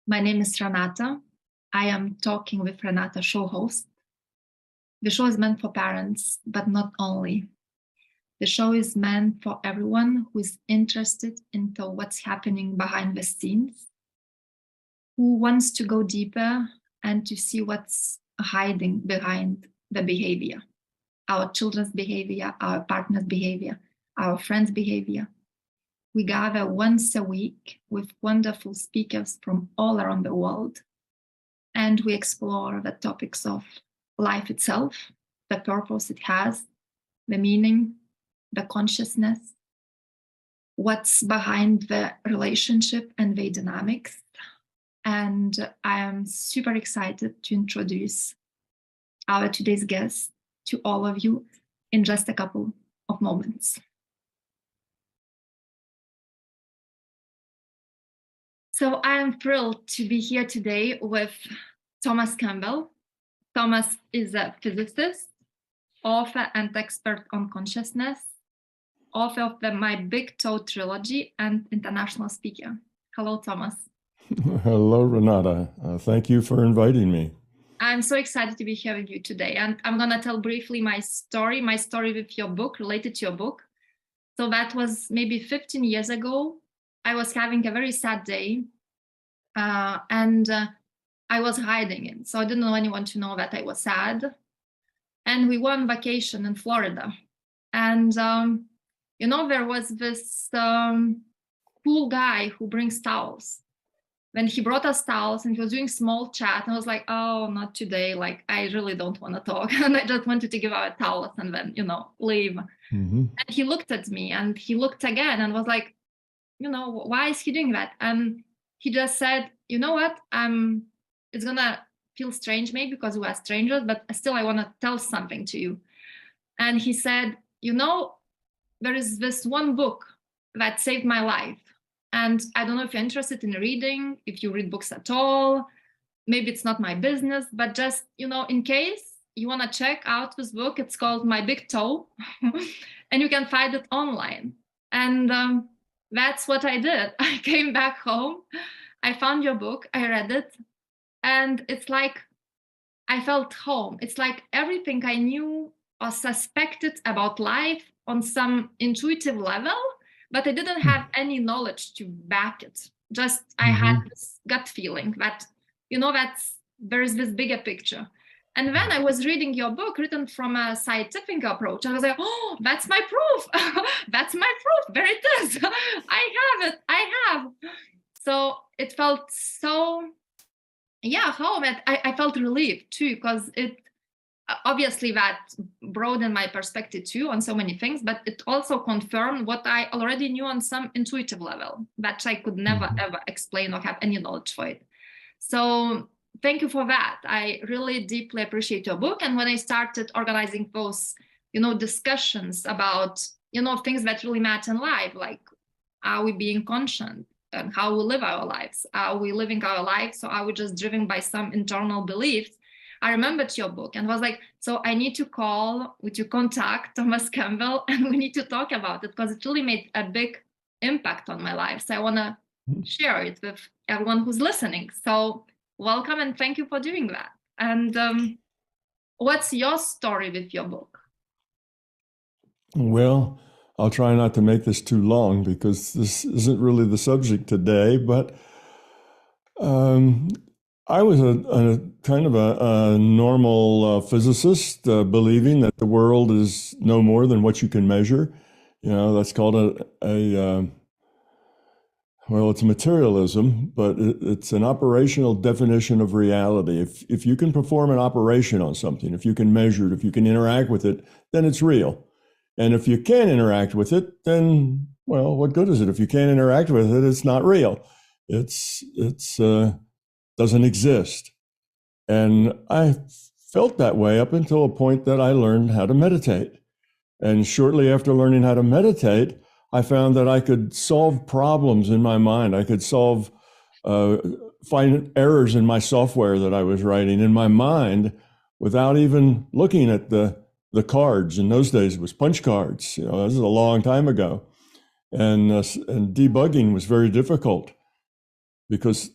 My name is Renata. I am Talking with Renata show host. The show is meant for parents, but not only. The show is meant for everyone who is interested into what's happening behind the scenes, who wants to go deeper and to see what's hiding behind the behavior, our children's behavior, our partner's behavior, our friends' behavior. We gather once a week with wonderful speakers from all around the world, and we explore the topics of life itself, the purpose it has, the meaning, the consciousness, what's behind the relationship and the dynamics. And I am super excited to introduce our today's guest to all of you in just a couple of moments. So I am thrilled to be here today with Thomas Campbell. Thomas is a physicist, author and expert on consciousness, author of the My Big Toe trilogy, and international speaker. Hello, Thomas. Hello, Renata. Thank you for inviting me. I'm so excited to be here with you today. And I'm going to tell briefly my story with your book, related to your book. So that was maybe 15 years ago. I was having a very sad day, and I was hiding it. So I didn't want anyone to know that I was sad. And we were on vacation in Florida. And, there was this cool guy who brings towels. When he brought us towels and he was doing small chat, and I was like, oh, not today. Like, I really don't want to talk. And I just wanted to give out towels and then, leave. Mm-hmm. And he looked at me and he looked again and was like, why is he doing that? And he just said, you know what? It's going to feel strange maybe because we are strangers, but still I want to tell something to you. And he said, there is this one book that saved my life. And I don't know if you're interested in reading, if you read books at all. Maybe it's not my business, but just, in case you want to check out this book, it's called My Big Toe. And you can find it online. And that's what I did. I came back home. I found your book. I read it. And it's like I felt home. It's like everything I knew or suspected about life on some intuitive level, but I didn't have any knowledge to back it. Just I had this gut feeling that, there is this bigger picture. And when I was reading your book written from a scientific approach, I was like, oh, that's my proof. That's my proof. There it is. I have it. I have. So it felt so, home. I felt relieved too, because it obviously that broadened my perspective too on so many things, but it also confirmed what I already knew on some intuitive level that I could never, ever explain or have any knowledge for it. So thank you for that. I really deeply appreciate your book. And when I started organizing those, discussions about, things that really matter in life, like are we being conscient and how we live our lives? Are we living our lives? Or are we just driven by some internal beliefs? I remembered your book and was like, so I need to contact Thomas Campbell and we need to talk about it because it really made a big impact on my life. So I want to share it with everyone who's listening. So welcome and thank you for doing that. And what's your story with your book? Well, I'll try not to make this too long because this isn't really the subject today, but I was a kind of a normal physicist, believing that the world is no more than what you can measure. That's called it's materialism, but it's an operational definition of reality. If you can perform an operation on something, if you can measure it, if you can interact with it, then it's real. And if you can't interact with it, then, well, what good is it? If you can't interact with it, it's not real. It's doesn't exist. And I felt that way up until a point that I learned how to meditate. And shortly after learning how to meditate, I found that I could solve problems in my mind. I could find errors in my software that I was writing in my mind without even looking at the cards. In those days, it was punch cards. This is a long time ago. And debugging was very difficult because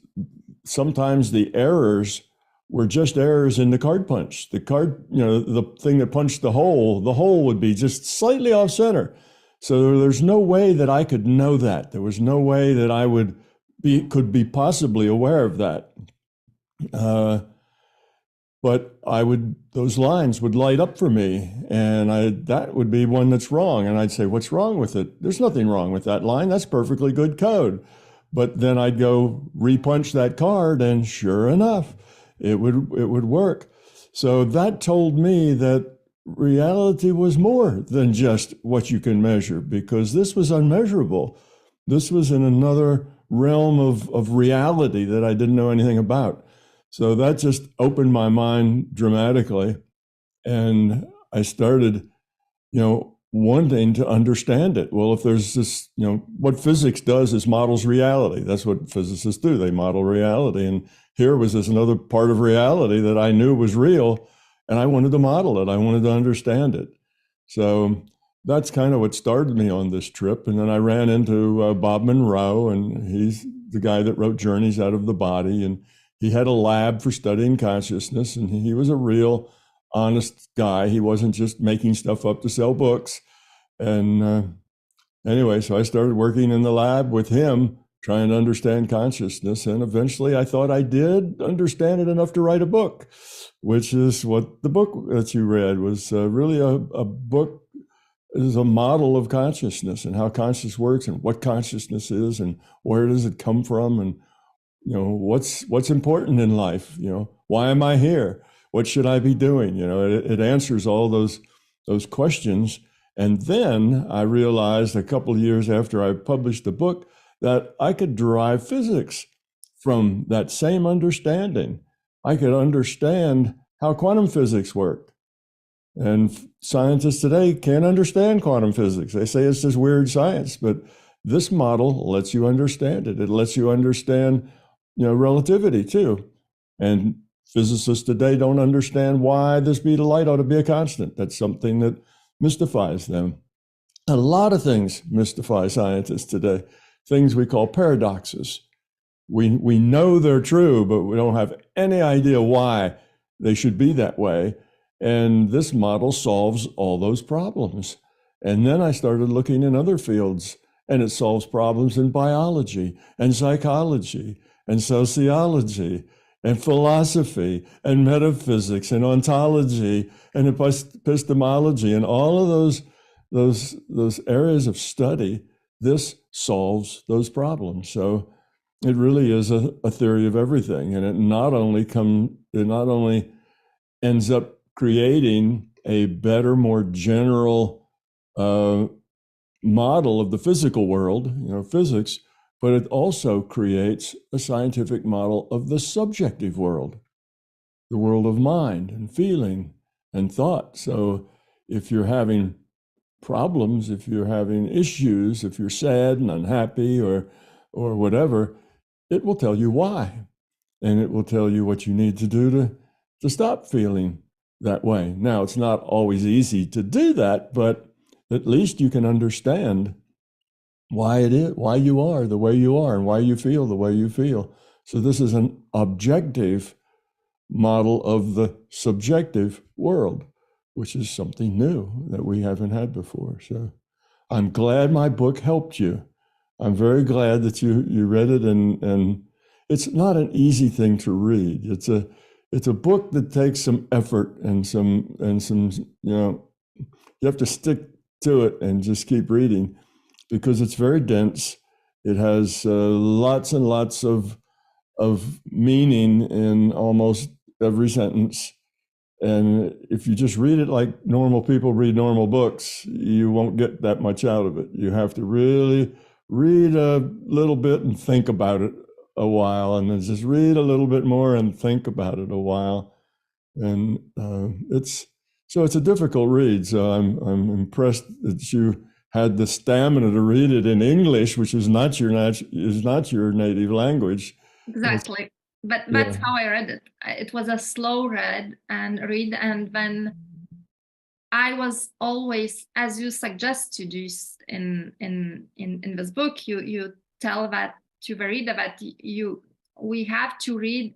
sometimes the errors were just errors in the card punch. The card, the thing that punched the hole would be just slightly off center. So there's no way that I could know that. There was no way that I could be possibly aware of that. But those lines would light up for me, and that would be one that's wrong. And I'd say, what's wrong with it? There's nothing wrong with that line. That's perfectly good code. But then I'd go repunch that card, and sure enough, it would work. So that told me that reality was more than just what you can measure, because this was unmeasurable. This was in another realm of reality that I didn't know anything about. So that just opened my mind dramatically. And I started, wanting to understand it. Well, if there's this, what physics does is models reality. That's what physicists do. They model reality. And here was this another part of reality that I knew was real, and I wanted to model it. I wanted to understand it. So that's kind of what started me on this trip. And then I ran into Bob Monroe, and he's the guy that wrote Journeys Out of the Body. And he had a lab for studying consciousness, and he was a real honest guy. He wasn't just making stuff up to sell books. And anyway, so I started working in the lab with him, trying to understand consciousness. And eventually I thought I did understand it enough to write a book, which is what the book that you read was. Really a book is a model of consciousness and how consciousness works and what consciousness is and where does it come from, and what's important in life. Why am I here? What should I be doing? It answers all those questions. And then I realized a couple of years after I published the book that I could derive physics from that same understanding. I could understand how quantum physics worked. And scientists today can't understand quantum physics. They say it's just weird science, but this model lets you understand it. It lets you understand, relativity too. And physicists today don't understand why the speed of light ought to be a constant. That's something that mystifies them. A lot of things mystify scientists today, things we call paradoxes. We know they're true, but we don't have any idea why they should be that way. And this model solves all those problems. And then I started looking in other fields, and it solves problems in biology and psychology and sociology and philosophy and metaphysics and ontology and epistemology and all of those areas of study. This solves those problems. So it really is a theory of everything, and it not only ends up creating a better, more general model of the physical world, physics, but it also creates a scientific model of the subjective world, the world of mind and feeling and thought. So if you're having problems, if you're having issues, if you're sad and unhappy or whatever, it will tell you why. And it will tell you what you need to do to stop feeling that way. Now, it's not always easy to do that, but at least you can understand why it is, why you are the way you are, and why you feel the way you feel. So this is an objective model of the subjective world, which is something new that we haven't had before. So I'm glad my book helped you. I'm very glad that you read it, and it's not an easy thing to read. It's a book that takes some effort and some you have to stick to it and just keep reading, because it's very dense. It has lots and lots of meaning in almost every sentence. And if you just read it like normal people read normal books, you won't get that much out of it. You have to really read a little bit and think about it a while, and then just read a little bit more and think about it a while. And it's a difficult read. So I'm impressed that you had the stamina to read it in English, which is not your native language. Exactly. But that's how I read it. It was a slow read, and when I was always, as you suggest to do in this book, you tell that to the reader that you we have to read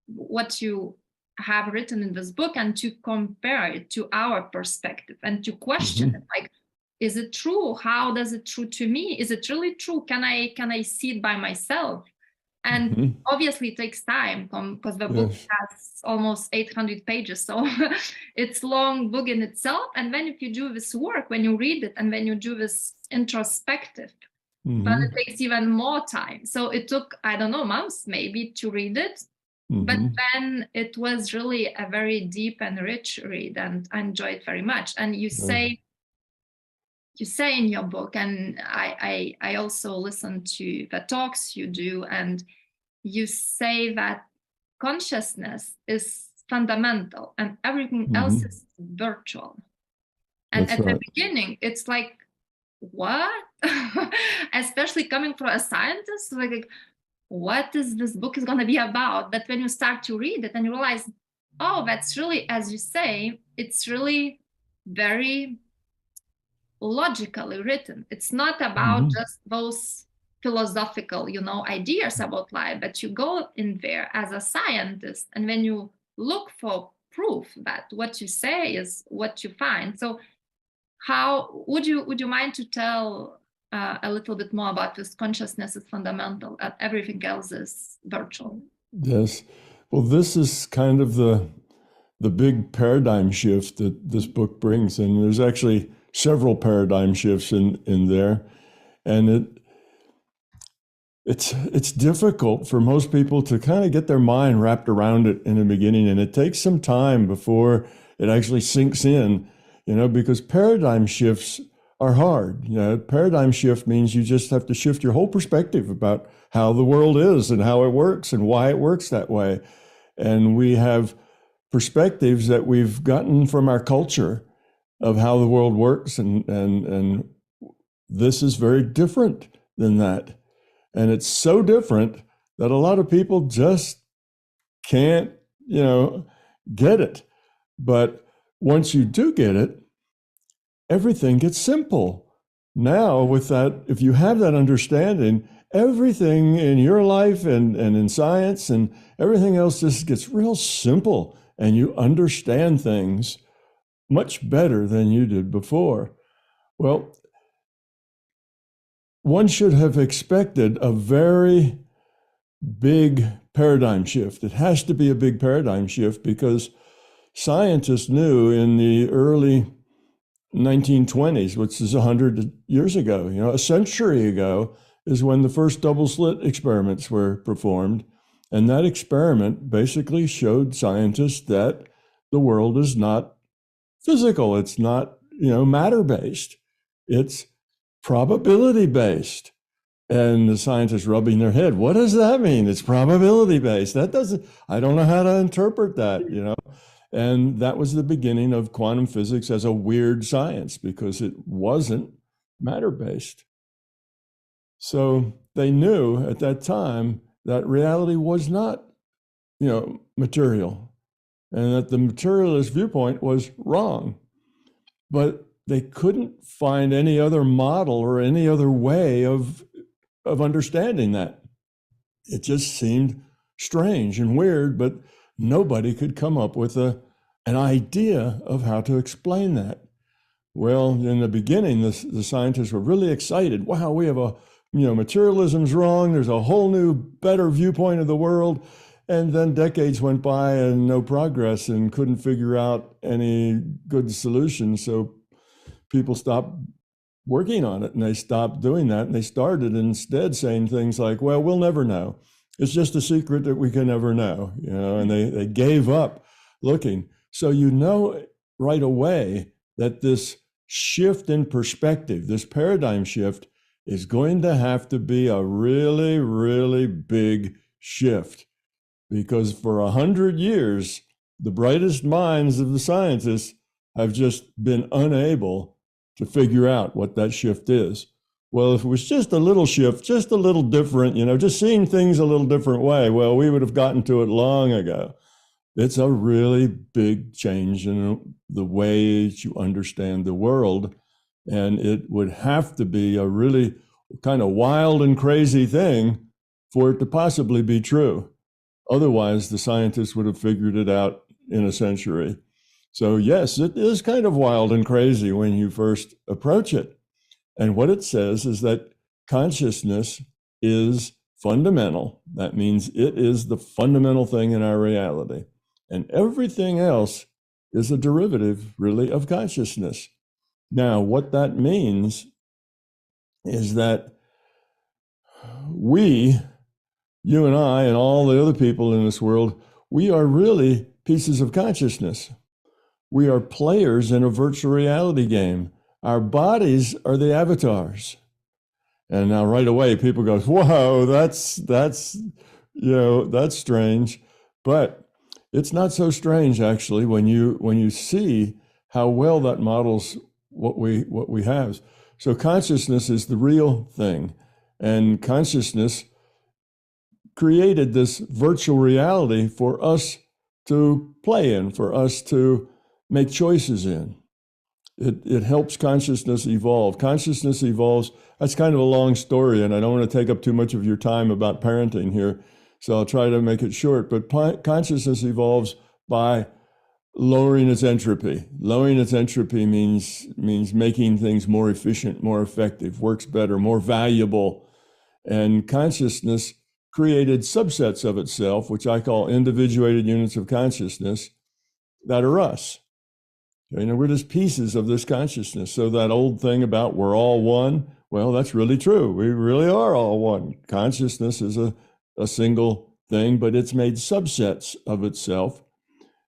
what you have written in this book and to compare it to our perspective and to question it, like, is it true? How does it true to me? Is it really true? Can I see it by myself? And obviously it takes time because the book has almost 800 pages, so it's long book in itself. And then if you do this work, when you read it and when you do this introspective, but it takes even more time. So it took, I don't know, months maybe to read it. But then it was really a very deep and rich read, and I enjoyed it very much. And you say in your book, and I also listen to the talks you do, and you say that consciousness is fundamental and everything else is virtual. And That's at right. the beginning, it's like, what? Especially coming from a scientist, like what is this book is going to be about? But when you start to read it and you realize, oh, that's really, as you say, it's really very logically written. It's not about just those philosophical, ideas about life, but you go in there as a scientist, and when you look for proof that what you say is what you find. So how would you mind to tell a little bit more about this? Consciousness is fundamental and everything else is virtual. Yes. Well, this is kind of the big paradigm shift that this book brings. And there's actually several paradigm shifts in there. And it's difficult for most people to kind of get their mind wrapped around it in the beginning. And it takes some time before it actually sinks in, because paradigm shifts are hard. Paradigm shift means you just have to shift your whole perspective about how the world is and how it works and why it works that way. And we have perspectives that we've gotten from our culture of how the world works, and this is very different than that. And it's so different that a lot of people just can't, get it. But once you do get it, everything gets simple. Now, with that, if you have that understanding, everything in your life and in science and everything else just gets real simple, and you understand things much better than you did before. Well, one should have expected a very big paradigm shift. It has to be a big paradigm shift because scientists knew in the early 1920s, which is 100 years ago, a century ago, is when the first double slit experiments were performed. And that experiment basically showed scientists that the world is not physical. It's not, matter-based. It's probability-based. And the scientists rubbing their head, what does that mean? It's probability-based. I don't know how to interpret that, And that was the beginning of quantum physics as a weird science because it wasn't matter-based. So they knew at that time that reality was not, material, and that the materialist viewpoint was wrong. But they couldn't find any other model or any other way of understanding that. It just seemed strange and weird, but nobody could come up with an idea of how to explain that. Well, in the beginning, the scientists were really excited. Wow, we have materialism's wrong. There's a whole new, better viewpoint of the world. And then decades went by and no progress and couldn't figure out any good solutions. So people stopped working on it and they stopped doing that. And they started instead saying things like, well, we'll never know. It's just a secret that we can never know, and they gave up looking. So right away that this shift in perspective, this paradigm shift, is going to have to be a really, really big shift. Because for 100 years, the brightest minds of the scientists have just been unable to figure out what that shift is. Well, if it was just a little shift, just a little different, just seeing things a little different way, well, we would have gotten to it long ago. It's a really big change in the way that you understand the world. And it would have to be a really kind of wild and crazy thing for it to possibly be true. Otherwise, the scientists would have figured it out in a century. So yes, it is kind of wild and crazy when you first approach it. And what it says is that consciousness is fundamental. That means it is the fundamental thing in our reality. And everything else is a derivative, really, of consciousness. Now, what that means is that we, you and I, and all the other people in this world, we are really pieces of consciousness. We are players in a virtual reality game. Our bodies are the avatars. And now right away people go, whoa, that's strange. But it's not so strange actually when you see how well that models what we have. So consciousness is the real thing. And consciousness created this virtual reality for us to play in, for us to make choices in. It helps consciousness evolve. Consciousness evolves. That's kind of a long story, and I don't want to take up too much of your time about parenting here, so I'll try to make it short. But consciousness evolves by lowering its entropy. Lowering its entropy means making things more efficient, more effective, works better, more valuable. And consciousness created subsets of itself, which I call individuated units of consciousness, that are us. We're just pieces of this consciousness. So that old thing about we're all one, well, that's really true. We really are all one. Consciousness is a single thing, but it's made subsets of itself.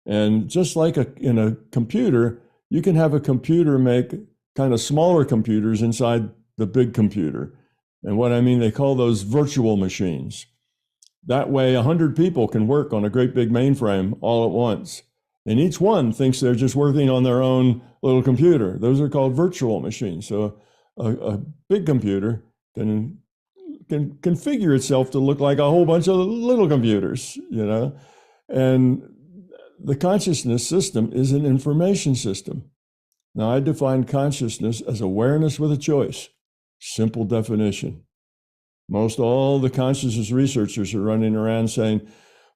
And just like in a computer, you can have a computer make kind of smaller computers inside the big computer. And what I mean, they call those virtual machines. That way, 100 people can work on a great big mainframe all at once. And each one thinks they're just working on their own little computer. Those are called virtual machines. So a big computer can configure itself to look like a whole bunch of little computers, And the consciousness system is an information system. Now, I define consciousness as awareness with a choice. Simple definition. Most all the consciousness researchers are running around saying,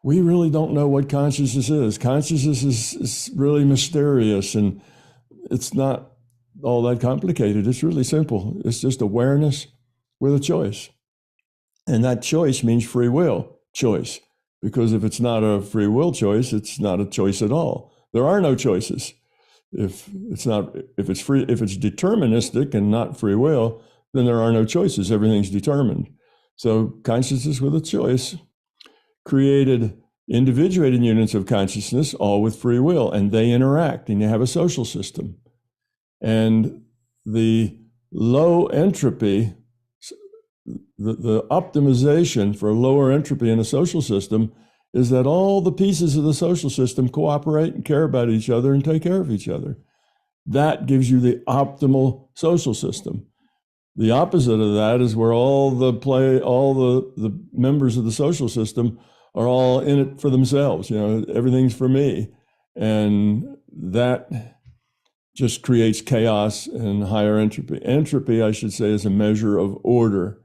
we really don't know what consciousness is. Consciousness is really mysterious, and it's not all that complicated. It's really simple. It's just awareness with a choice. And that choice means free will choice, because if it's not a free will choice, it's not a choice at all. There are no choices. If it's deterministic and not free will, then there are no choices. Everything's determined. So consciousness with a choice created individuated units of consciousness, all with free will, and they interact, and you have a social system. And the low entropy, the optimization for lower entropy in a social system is that all the pieces of the social system cooperate and care about each other and take care of each other. That gives you the optimal social system. The opposite of that is where all the members of the social system are all in it for themselves. Everything's for me. And that just creates chaos and higher entropy. Entropy, I should say, is a measure of order.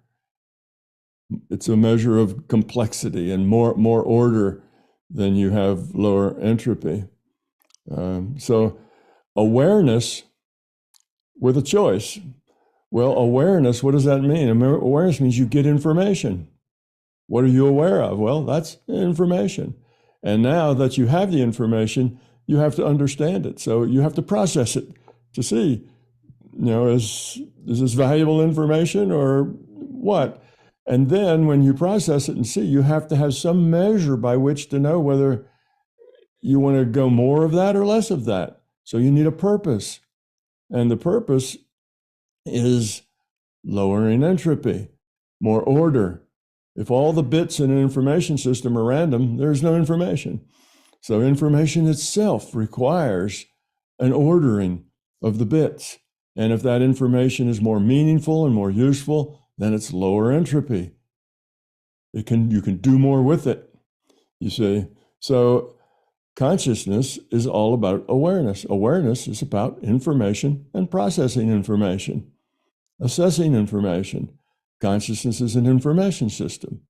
It's a measure of complexity, and more order than you have lower entropy. So awareness with a choice. Well, awareness, what does that mean? Awareness means you get information. What are you aware of? Well, that's information. And now that you have the information, you have to understand it. So you have to process it to see, is this valuable information or what? And then when you process it and see, you have to have some measure by which to know whether you want to go more of that or less of that. So you need a purpose. And the purpose is lowering entropy, more order. If all the bits in an information system are random, there's no information. So information itself requires an ordering of the bits. And if that information is more meaningful and more useful, then it's lower entropy. You can do more with it, you see. So consciousness is all about awareness. Awareness is about information and processing information, assessing information. Consciousness is an information system.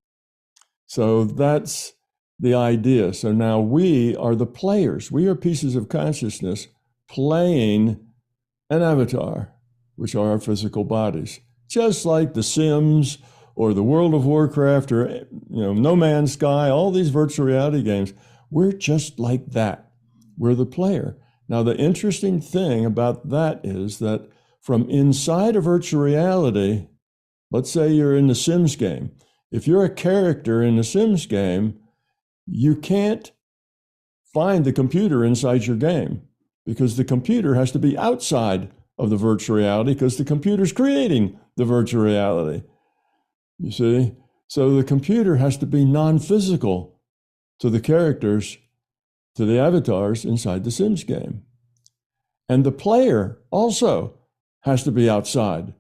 So that's the idea. So now we are the players. We are pieces of consciousness playing an avatar, which are our physical bodies. Just like The Sims or the World of Warcraft or No Man's Sky, all these virtual reality games, we're just like that. We're the player. Now, the interesting thing about that is that from inside a virtual reality, let's say you're in the Sims game. If you're a character in the Sims game, you can't find the computer inside your game because the computer has to be outside of the virtual reality because the computer's creating the virtual reality. You see? So the computer has to be non-physical to the characters, to the avatars inside the Sims game. And the player also has to be outside.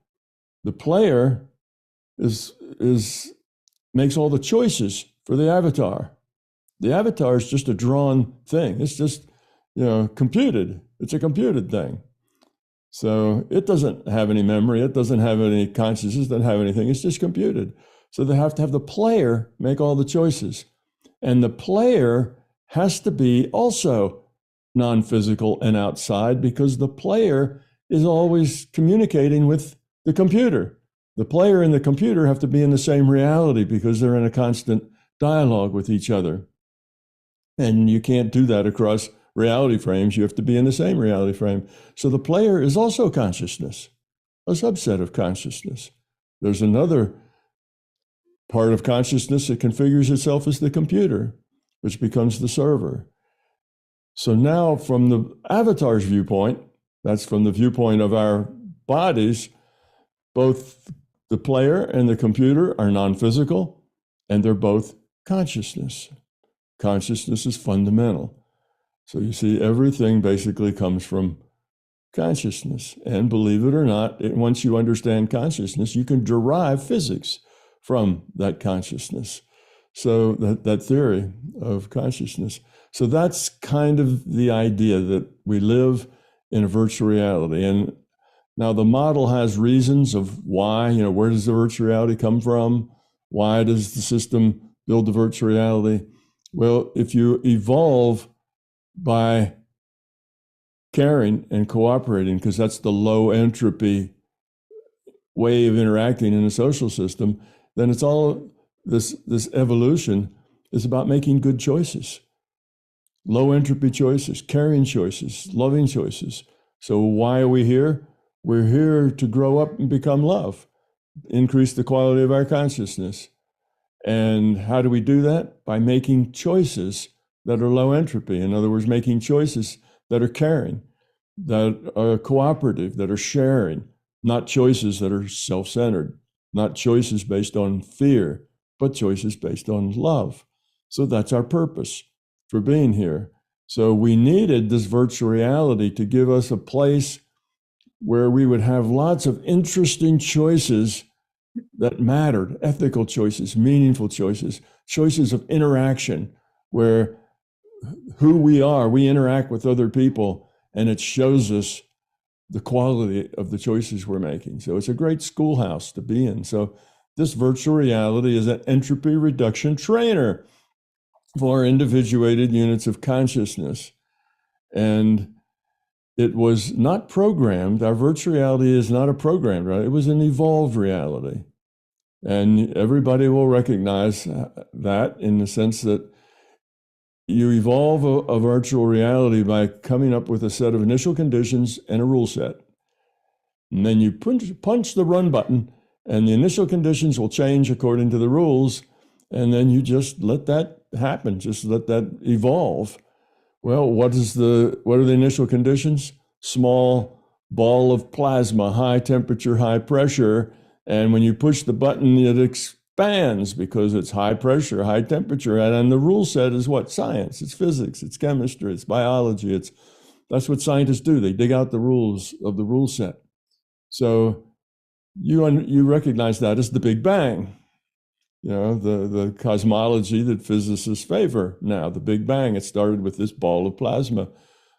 The player makes all the choices for the avatar. The avatar is just a drawn thing. It's just, computed. It's a computed thing. So it doesn't have any memory. It doesn't have any consciousness. It doesn't have anything. It's just computed. So they have to have the player make all the choices. And the player has to be also non-physical and outside because the player is always communicating with the computer. The player and the computer have to be in the same reality because they're in a constant dialogue with each other. And you can't do that across reality frames. You have to be in the same reality frame. So the player is also consciousness, a subset of consciousness. There's another part of consciousness that configures itself as the computer, which becomes the server. So now from the avatar's viewpoint, that's from the viewpoint of our bodies, both the player and the computer are non-physical, and they're both consciousness. Consciousness is fundamental. So you see, everything basically comes from consciousness. And believe it or not, once you understand consciousness, you can derive physics from that consciousness. So that theory of consciousness. So that's kind of the idea that we live in a virtual reality. And now the model has reasons of why, where does the virtual reality come from? Why does the system build the virtual reality? Well, if you evolve by caring and cooperating, because that's the low entropy way of interacting in a social system, then it's all this evolution is about making good choices. Low entropy choices, caring choices, loving choices. So why are we here? We're here to grow up and become love, increase the quality of our consciousness. And how do we do that? By making choices that are low entropy. In other words, making choices that are caring, that are cooperative, that are sharing, not choices that are self-centered, not choices based on fear, but choices based on love. So that's our purpose for being here. So we needed this virtual reality to give us a place where we would have lots of interesting choices that mattered, ethical choices, meaningful choices, choices of interaction, where who we are, we interact with other people, and it shows us the quality of the choices we're making. So it's a great schoolhouse to be in. So this virtual reality is an entropy reduction trainer for individuated units of consciousness. And it was not programmed. Our virtual reality is not a programmed reality. It was an evolved reality. And everybody will recognize that in the sense that you evolve a virtual reality by coming up with a set of initial conditions and a rule set. And then you punch the run button, and the initial conditions will change according to the rules. And then you just let that happen, just let that evolve. Well, what are the initial conditions? Small ball of plasma, high temperature, high pressure. And when you push the button, it expands because it's high pressure, high temperature. And the rule set is what? Science. It's physics, it's chemistry, it's biology. That's what scientists do. They dig out the rules of the rule set. So you recognize that as the Big Bang. The cosmology that physicists favor now, the Big Bang. It started with this ball of plasma.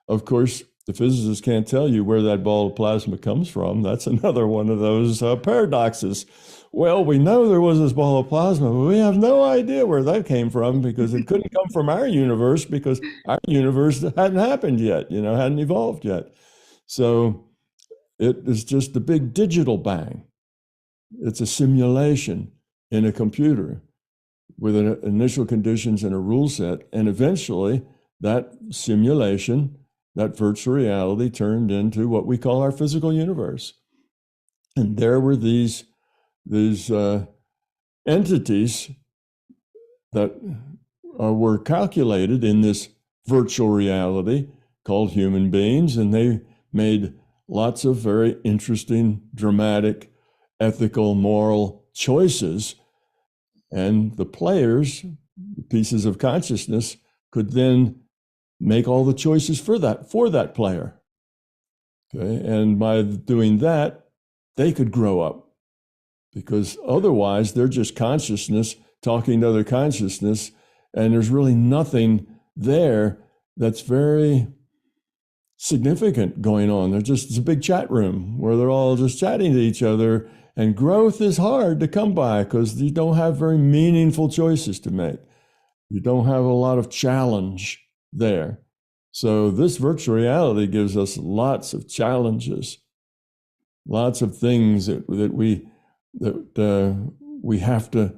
Of course, The physicist can't tell you where that ball of plasma comes from. That's another one of those paradoxes. Well, we know there was this ball of plasma, but we have no idea where that came from because it couldn't come from our universe because our universe hadn't happened yet, hadn't evolved yet. So it is just a big digital bang. It's a simulation in a computer with an initial conditions and a rule set. And eventually that simulation, that virtual reality, turned into what we call our physical universe. And there were these entities that were calculated in this virtual reality called human beings, and they made lots of very interesting, dramatic, ethical, moral choices. And the players, pieces of consciousness, could then make all the choices for that player. Okay? And by doing that, they could grow up, because otherwise they're just consciousness talking to other consciousness, and there's really nothing there that's very significant going on. It's a big chat room where they're all just chatting to each other, and growth is hard to come by because you don't have very meaningful choices to make. You don't have a lot of challenge there. So this virtual reality gives us lots of challenges, lots of things that we have to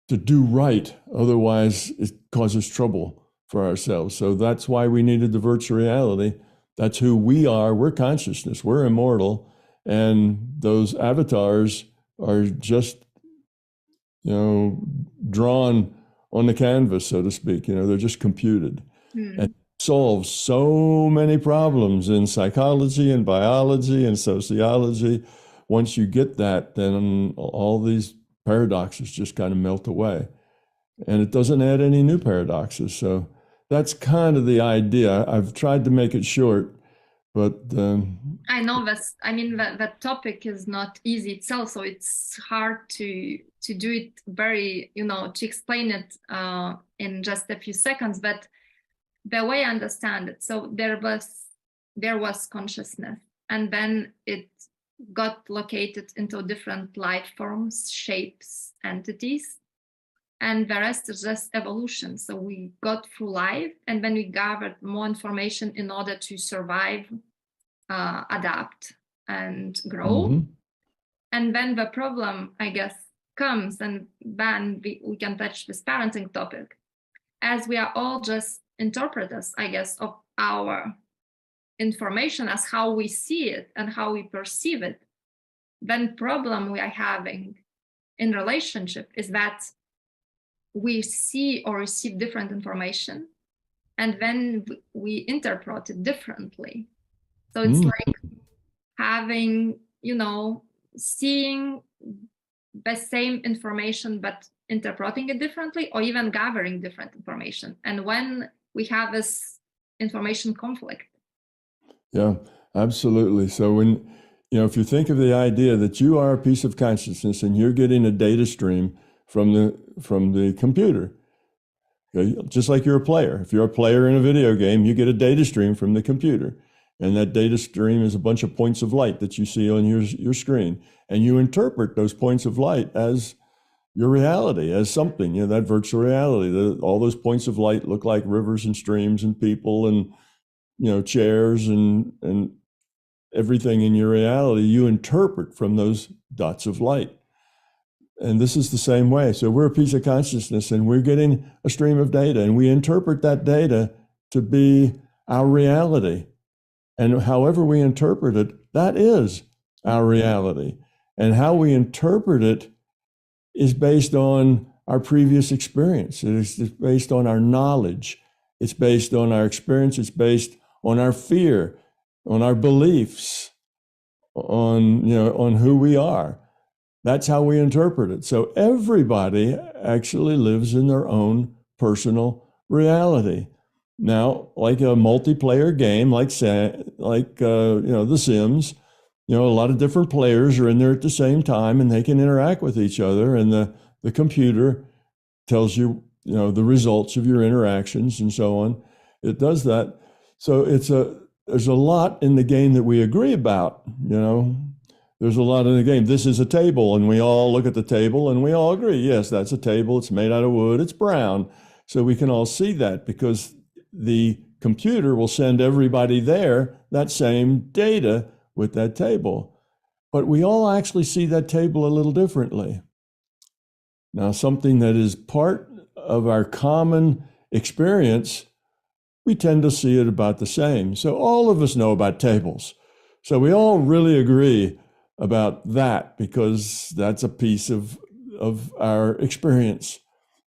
do right. Otherwise, it causes trouble for ourselves. So that's why we needed the virtual reality. That's who we are. We're consciousness. We're immortal. And those avatars are just, drawn on the canvas, so to speak. They're just computed. And solve so many problems in psychology and biology and sociology. Once you get that, then all these paradoxes just kind of melt away. And it doesn't add any new paradoxes. So that's kind of the idea. I've tried to make it short, but I know that topic is not easy itself, so it's hard to do it very, to explain it in just a few seconds. But the way I understand it, so there was consciousness, and then it got located into different life forms, shapes, entities, and the rest is just evolution. So we got through life, and then we gathered more information in order to survive, adapt, and grow. Mm-hmm. And then the problem, I guess, comes, and then we can touch this parenting topic, as we are all just interpreters, I guess, of our information as how we see it and how we perceive it. Then problem we are having in relationship is that we see or receive different information, and then we interpret it differently. So it's like having, seeing the same information but interpreting it differently, or even gathering different information. And when we have this information conflict. Yeah, absolutely. So when, if you think of the idea that you are a piece of consciousness and you're getting a data stream from the computer, okay? Just like you're a player. If you're a player in a video game, you get a data stream from the computer. And that data stream is a bunch of points of light that you see on your screen. And you interpret those points of light as your reality, as something, that virtual reality. All those points of light look like rivers and streams and people and, chairs and everything in your reality you interpret from those dots of light. And this is the same way. So we're a piece of consciousness, and we're getting a stream of data, and we interpret that data to be our reality. And however we interpret it, that is our reality. And how we interpret it is based on our previous experience. It's based on our knowledge. It's based on our experience. It's based on our fear, on our beliefs, on who we are. That's how we interpret it. So everybody actually lives in their own personal reality. Now, like a multiplayer game, like The Sims, a lot of different players are in there at the same time, and they can interact with each other. And the computer tells you, the results of your interactions and so on. It does that. So it's there's a lot in the game that we agree about, There's a lot in the game. This is a table, and we all look at the table and we all agree, yes, that's a table. It's made out of wood. It's brown. So we can all see that because the computer will send everybody there that same data with that table. But we all actually see that table a little differently. Now, something that is part of our common experience, we tend to see it about the same. So all of us know about tables. So we all really agree about that because that's a piece of our experience.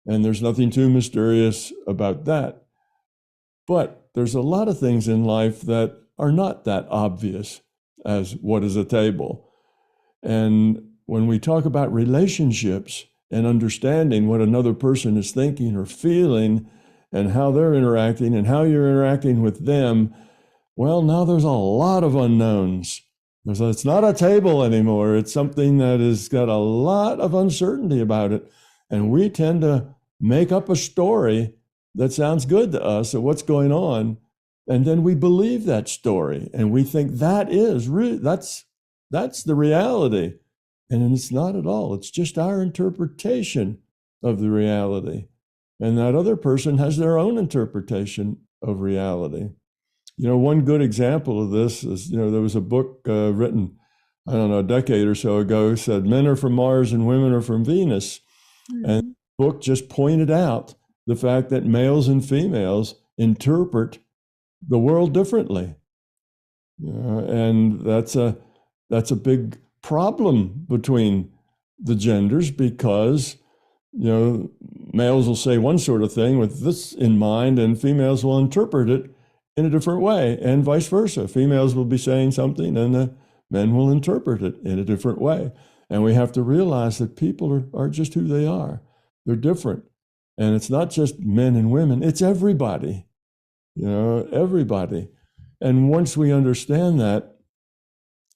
And there's nothing too mysterious about that. But there's a lot of things in life that are not that obvious as what is a table. And when we talk about relationships and understanding what another person is thinking or feeling and how they're interacting and how you're interacting with them, well, now there's a lot of unknowns. It's not a table anymore. It's something that has got a lot of uncertainty about it. And we tend to make up a story that sounds good to us of what's going on. And then we believe that story and we think that is that's the reality. And it's not at all. It's just our interpretation of the reality. And that other person has their own interpretation of reality. One good example of this is, there was a book written, I don't know, a decade or so ago, said men are from Mars and women are from Venus. Mm-hmm. And the book just pointed out the fact that males and females interpret the world differently. And that's a big problem between the genders because, males will say one sort of thing with this in mind and females will interpret it in a different way, and vice versa. Females will be saying something and the men will interpret it in a different way. And we have to realize that people are just who they are. They're different. And it's not just men and women, it's everybody, everybody. And once we understand that,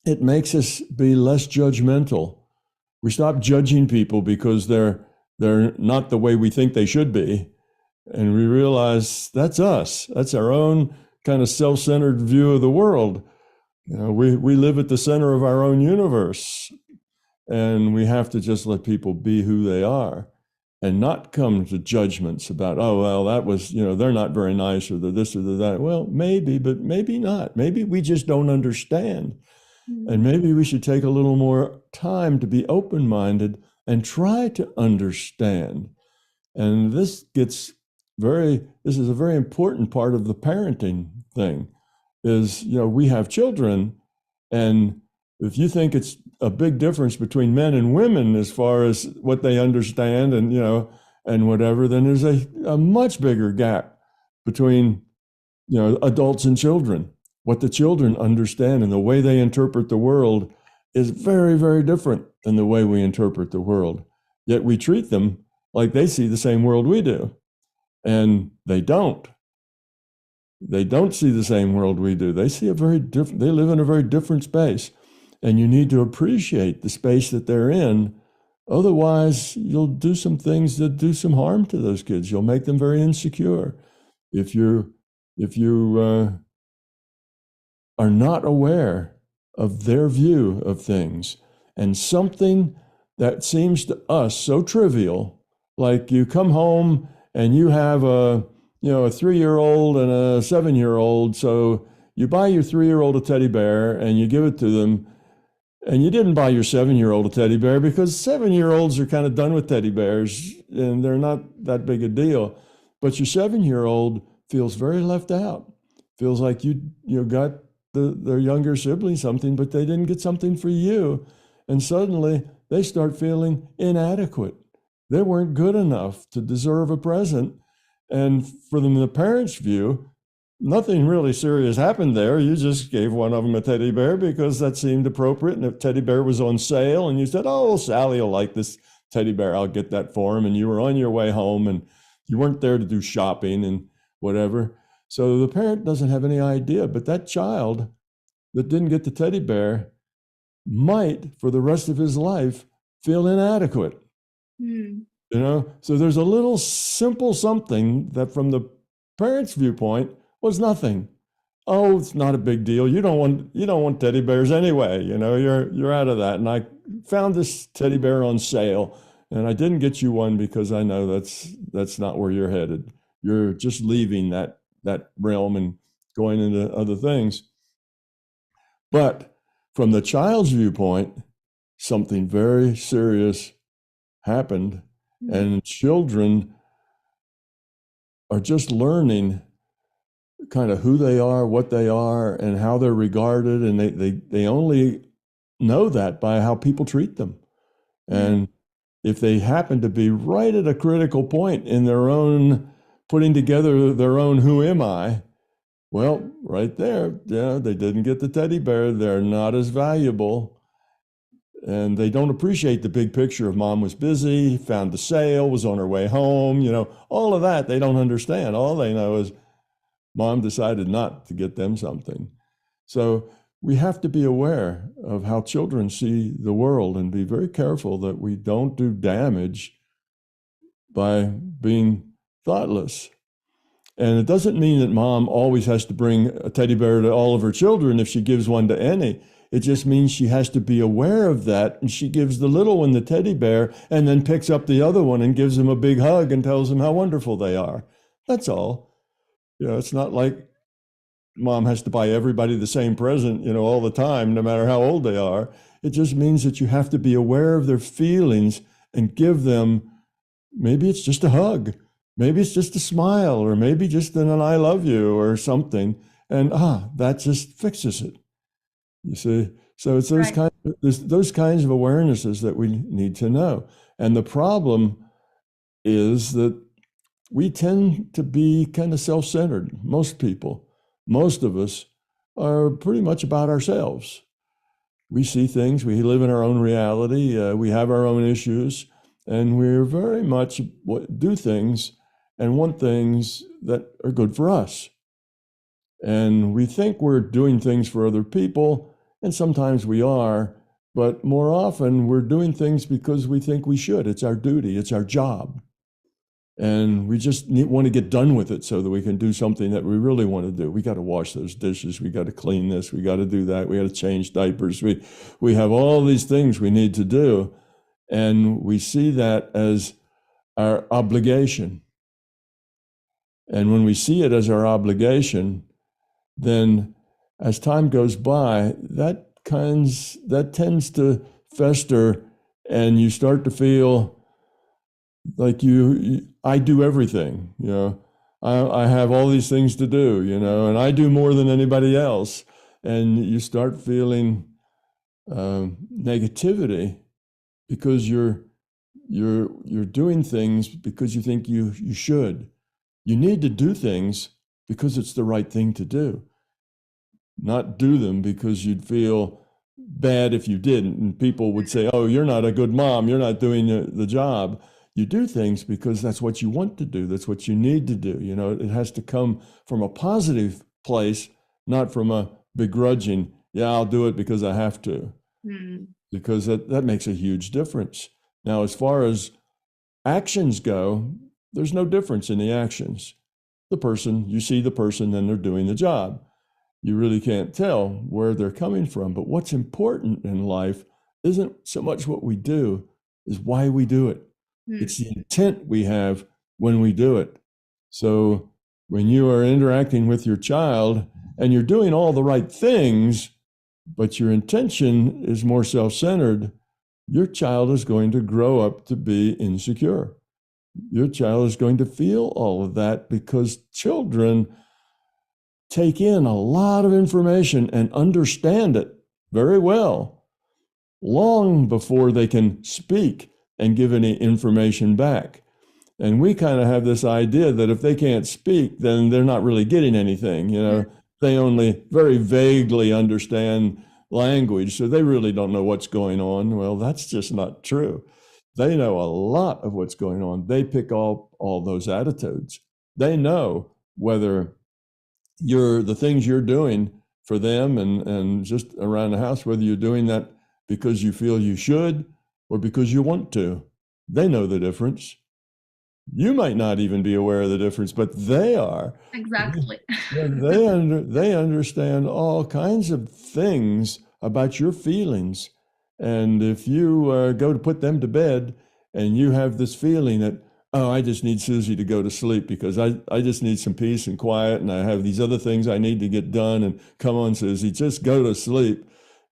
it makes us be less judgmental. We stop judging people because they're not the way we think they should be. And we realize that's us. That's our own kind of self-centered view of the world. We live at the center of our own universe, and we have to just let people be who they are and not come to judgments about, oh, well, that was, they're not very nice or they're this or they're that. Well, maybe, but maybe not. Maybe we just don't understand. Mm-hmm. And maybe we should take a little more time to be open-minded and try to understand. And this is a very important part of the parenting thing is, we have children, and if you think it's a big difference between men and women as far as what they understand and, and whatever, then there's a much bigger gap between, adults and children. What the children understand and the way they interpret the world is very, very different than the way we interpret the world. Yet we treat them like they see the same world we do. And they don't. They don't see the same world we do. They see they live in a very different space. And you need to appreciate the space that they're in. Otherwise, you'll do some things that do some harm to those kids. You'll make them very insecure. If you are not aware of their view of things, and something that seems to us so trivial, like you come home and you have a 3-year-old and a 7-year-old. So you buy your 3-year-old a teddy bear and you give it to them. And you didn't buy your 7-year-old a teddy bear because 7-year-olds are kind of done with teddy bears and they're not that big a deal. But your 7-year-old feels very left out. Feels like you got their younger sibling something, but they didn't get something for you. And suddenly they start feeling inadequate. They weren't good enough to deserve a present. And from the parents' view, nothing really serious happened there. You just gave one of them a teddy bear because that seemed appropriate. And the teddy bear was on sale. And you said, oh, Sally will like this teddy bear. I'll get that for him. And you were on your way home and you weren't there to do shopping and whatever. So the parent doesn't have any idea. But that child that didn't get the teddy bear might, for the rest of his life, feel inadequate. So there's a little simple something that from the parent's viewpoint was nothing. Oh, it's not a big deal. You don't want teddy bears anyway. You're out of that. And I found this teddy bear on sale, and I didn't get you one because I know that's not where you're headed. You're just leaving that realm and going into other things. But from the child's viewpoint, something very serious happened, and children are just learning kind of who they are, what they are, and how they're regarded, and they only know that by how people treat them. And if they happen to be right at a critical point in their own putting together their own who am I, well, right there, yeah, they didn't get the teddy bear. They're not as valuable. And they don't appreciate the big picture of mom was busy, found the sale, was on her way home, all of that they don't understand. All they know is mom decided not to get them something. So we have to be aware of how children see the world and be very careful that we don't do damage by being thoughtless. And it doesn't mean that mom always has to bring a teddy bear to all of her children if she gives one to any. It just means she has to be aware of that. And she gives the little one the teddy bear and then picks up the other one and gives him a big hug and tells him how wonderful they are. That's all. It's not like mom has to buy everybody the same present, all the time, no matter how old they are. It just means that you have to be aware of their feelings and give them, maybe it's just a hug, maybe it's just a smile, or maybe just an I love you or something. And that just fixes it. You see? So it's those Right. those kinds of awarenesses that we need to know. And the problem is that we tend to be kind of self-centered. Most people, most of us are pretty much about ourselves. We see things, we live in our own reality, we have our own issues, and we're very much do things and want things that are good for us. And we think we're doing things for other people, and sometimes we are, but more often we're doing things because we think we should. It's our duty, it's our job. And we just want to get done with it so that we can do something that we really want to do. We got to wash those dishes. We got to clean this. We got to do that. We got to change diapers. We have all these things we need to do. And we see that as our obligation. And when we see it as our obligation, then as time goes by, that tends to fester, and you start to feel like I do everything, I have all these things to do, and I do more than anybody else. And you start feeling negativity because you're doing things because you think you should. You need to do things because it's the right thing to do, not do them because you'd feel bad if you didn't. And people would say, oh, you're not a good mom. You're not doing the job. You do things because that's what you want to do. That's what you need to do. It has to come from a positive place, not from a begrudging, yeah, I'll do it because I have to, because that makes a huge difference. Now, as far as actions go, there's no difference in the actions. You see the person, then they're doing the job. You really can't tell where they're coming from. But what's important in life isn't so much what we do, is why we do it. It's the intent we have when we do it. So when you are interacting with your child and you're doing all the right things, but your intention is more self-centered, your child is going to grow up to be insecure. Your child is going to feel all of that because children take in a lot of information and understand it very well long before they can speak and give any information back. And we kind of have this idea that if they can't speak, then they're not really getting anything. They only very vaguely understand language, so they really don't know what's going on. Well, that's just not true. They know a lot of what's going on. They pick up all those attitudes. They know whether the things you're doing for them and just around the house, whether you're doing that because you feel you should or because you want to. They know the difference. You might not even be aware of the difference, but they are. Exactly. Yeah, they understand all kinds of things about your feelings. And if you go to put them to bed and you have this feeling that, oh, I just need Susie to go to sleep because I just need some peace and quiet and I have these other things I need to get done. And come on, Susie, just go to sleep.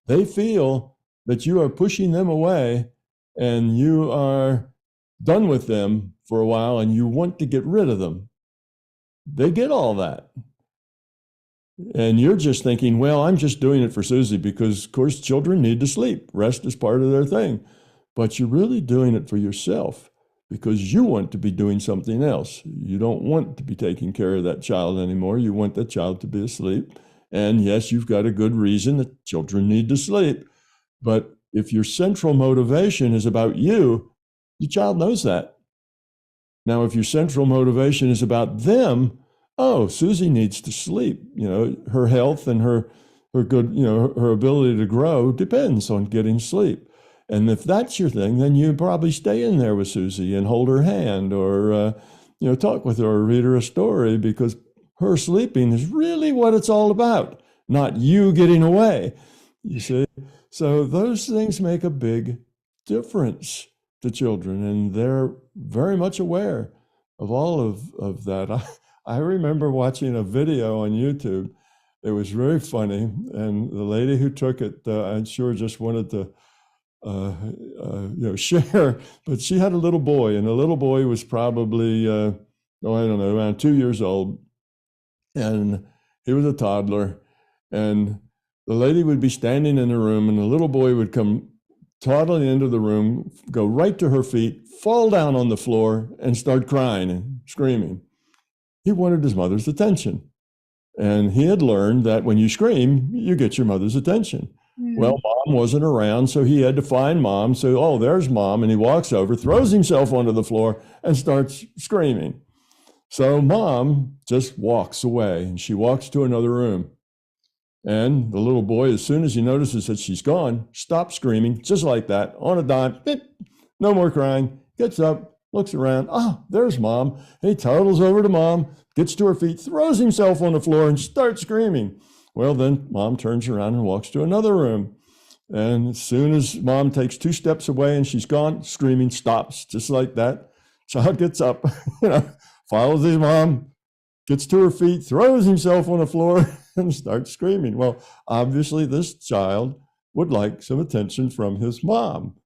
They feel that you are pushing them away and you are done with them for a while and you want to get rid of them. They get all that. And you're just thinking, well, I'm just doing it for Susie because, of course, children need to sleep. Rest is part of their thing. But you're really doing it for yourself because you want to be doing something else. You don't want to be taking care of that child anymore. You want that child to be asleep. And yes, you've got a good reason that children need to sleep. But if your central motivation is about you, the child knows that. Now, if your central motivation is about them, oh, Susie needs to sleep. You know, her health and her good, you know, her ability to grow depends on getting sleep. And if that's your thing, then you probably stay in there with Susie and hold her hand, or you know, talk with her or read her a story, because her sleeping is really what it's all about, not you getting away. You see, so those things make a big difference to children, and they're very much aware of all of that. I remember watching a video on YouTube. It was very funny, and the lady who took it, I'm sure, just wanted to, you know, share. But she had a little boy, and the little boy was probably, oh, I don't know, around 2 years old, and he was a toddler. And the lady would be standing in the room, and the little boy would come toddling into the room, go right to her feet, fall down on the floor, and start crying and screaming. He wanted his mother's attention. And he had learned that when you scream, you get your mother's attention. Well, mom wasn't around, so he had to find mom. So, oh, there's mom. And he walks over, throws himself onto the floor, and starts screaming. So mom just walks away, and she walks to another room. And the little boy, as soon as he notices that she's gone, stops screaming, just like that, on a dime. Beep, no more crying. Gets up, looks around. Oh, there's mom. He toddles over to mom, gets to her feet, throws himself on the floor, and starts screaming. Well, then mom turns around and walks to another room. And as soon as mom takes 2 steps away and she's gone, screaming stops, just like that. Child gets up, you know, follows his mom, gets to her feet, throws himself on the floor, and starts screaming. Well, obviously, this child would like some attention from his mom.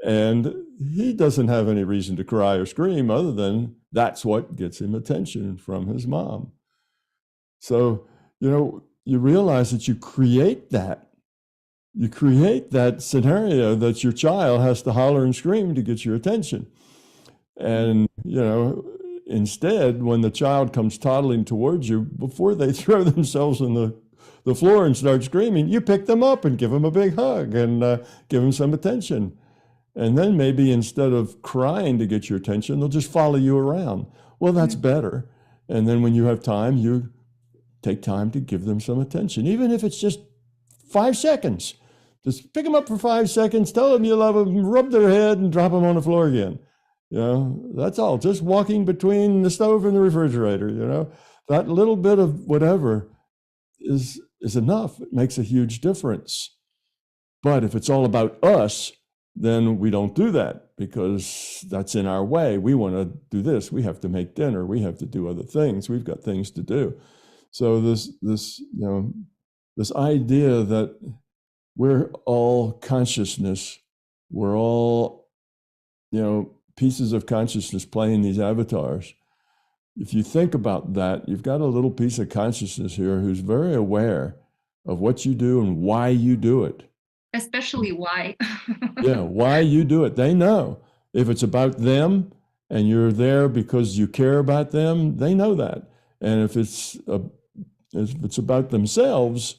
And he doesn't have any reason to cry or scream other than that's what gets him attention from his mom. So, you know, you realize that you create that. You create that scenario that your child has to holler and scream to get your attention. And, you know, instead, when the child comes toddling towards you, before they throw themselves on the floor and start screaming, you pick them up and give them a big hug and give them some attention. And then maybe instead of crying to get your attention, they'll just follow you around. Well, that's better. And then when you have time, you take time to give them some attention, even if it's just 5 seconds. Just pick them up for 5 seconds, tell them you love them, rub their head, and drop them on the floor again. You know, that's all. Just walking between the stove and the refrigerator, you know, that little bit of whatever is enough. It makes a huge difference. But if it's all about us, then we don't do that because that's in our way. We want to do this. We have to make dinner. We have to do other things. We've got things to do. So this you know, this idea that we're all consciousness, we're all, you know, pieces of consciousness playing these avatars. If you think about that, you've got a little piece of consciousness here who's very aware of what you do and why you do it. Especially why. Yeah, why you do it. They know. If it's about them and you're there because you care about them, they know that. And if it's about themselves,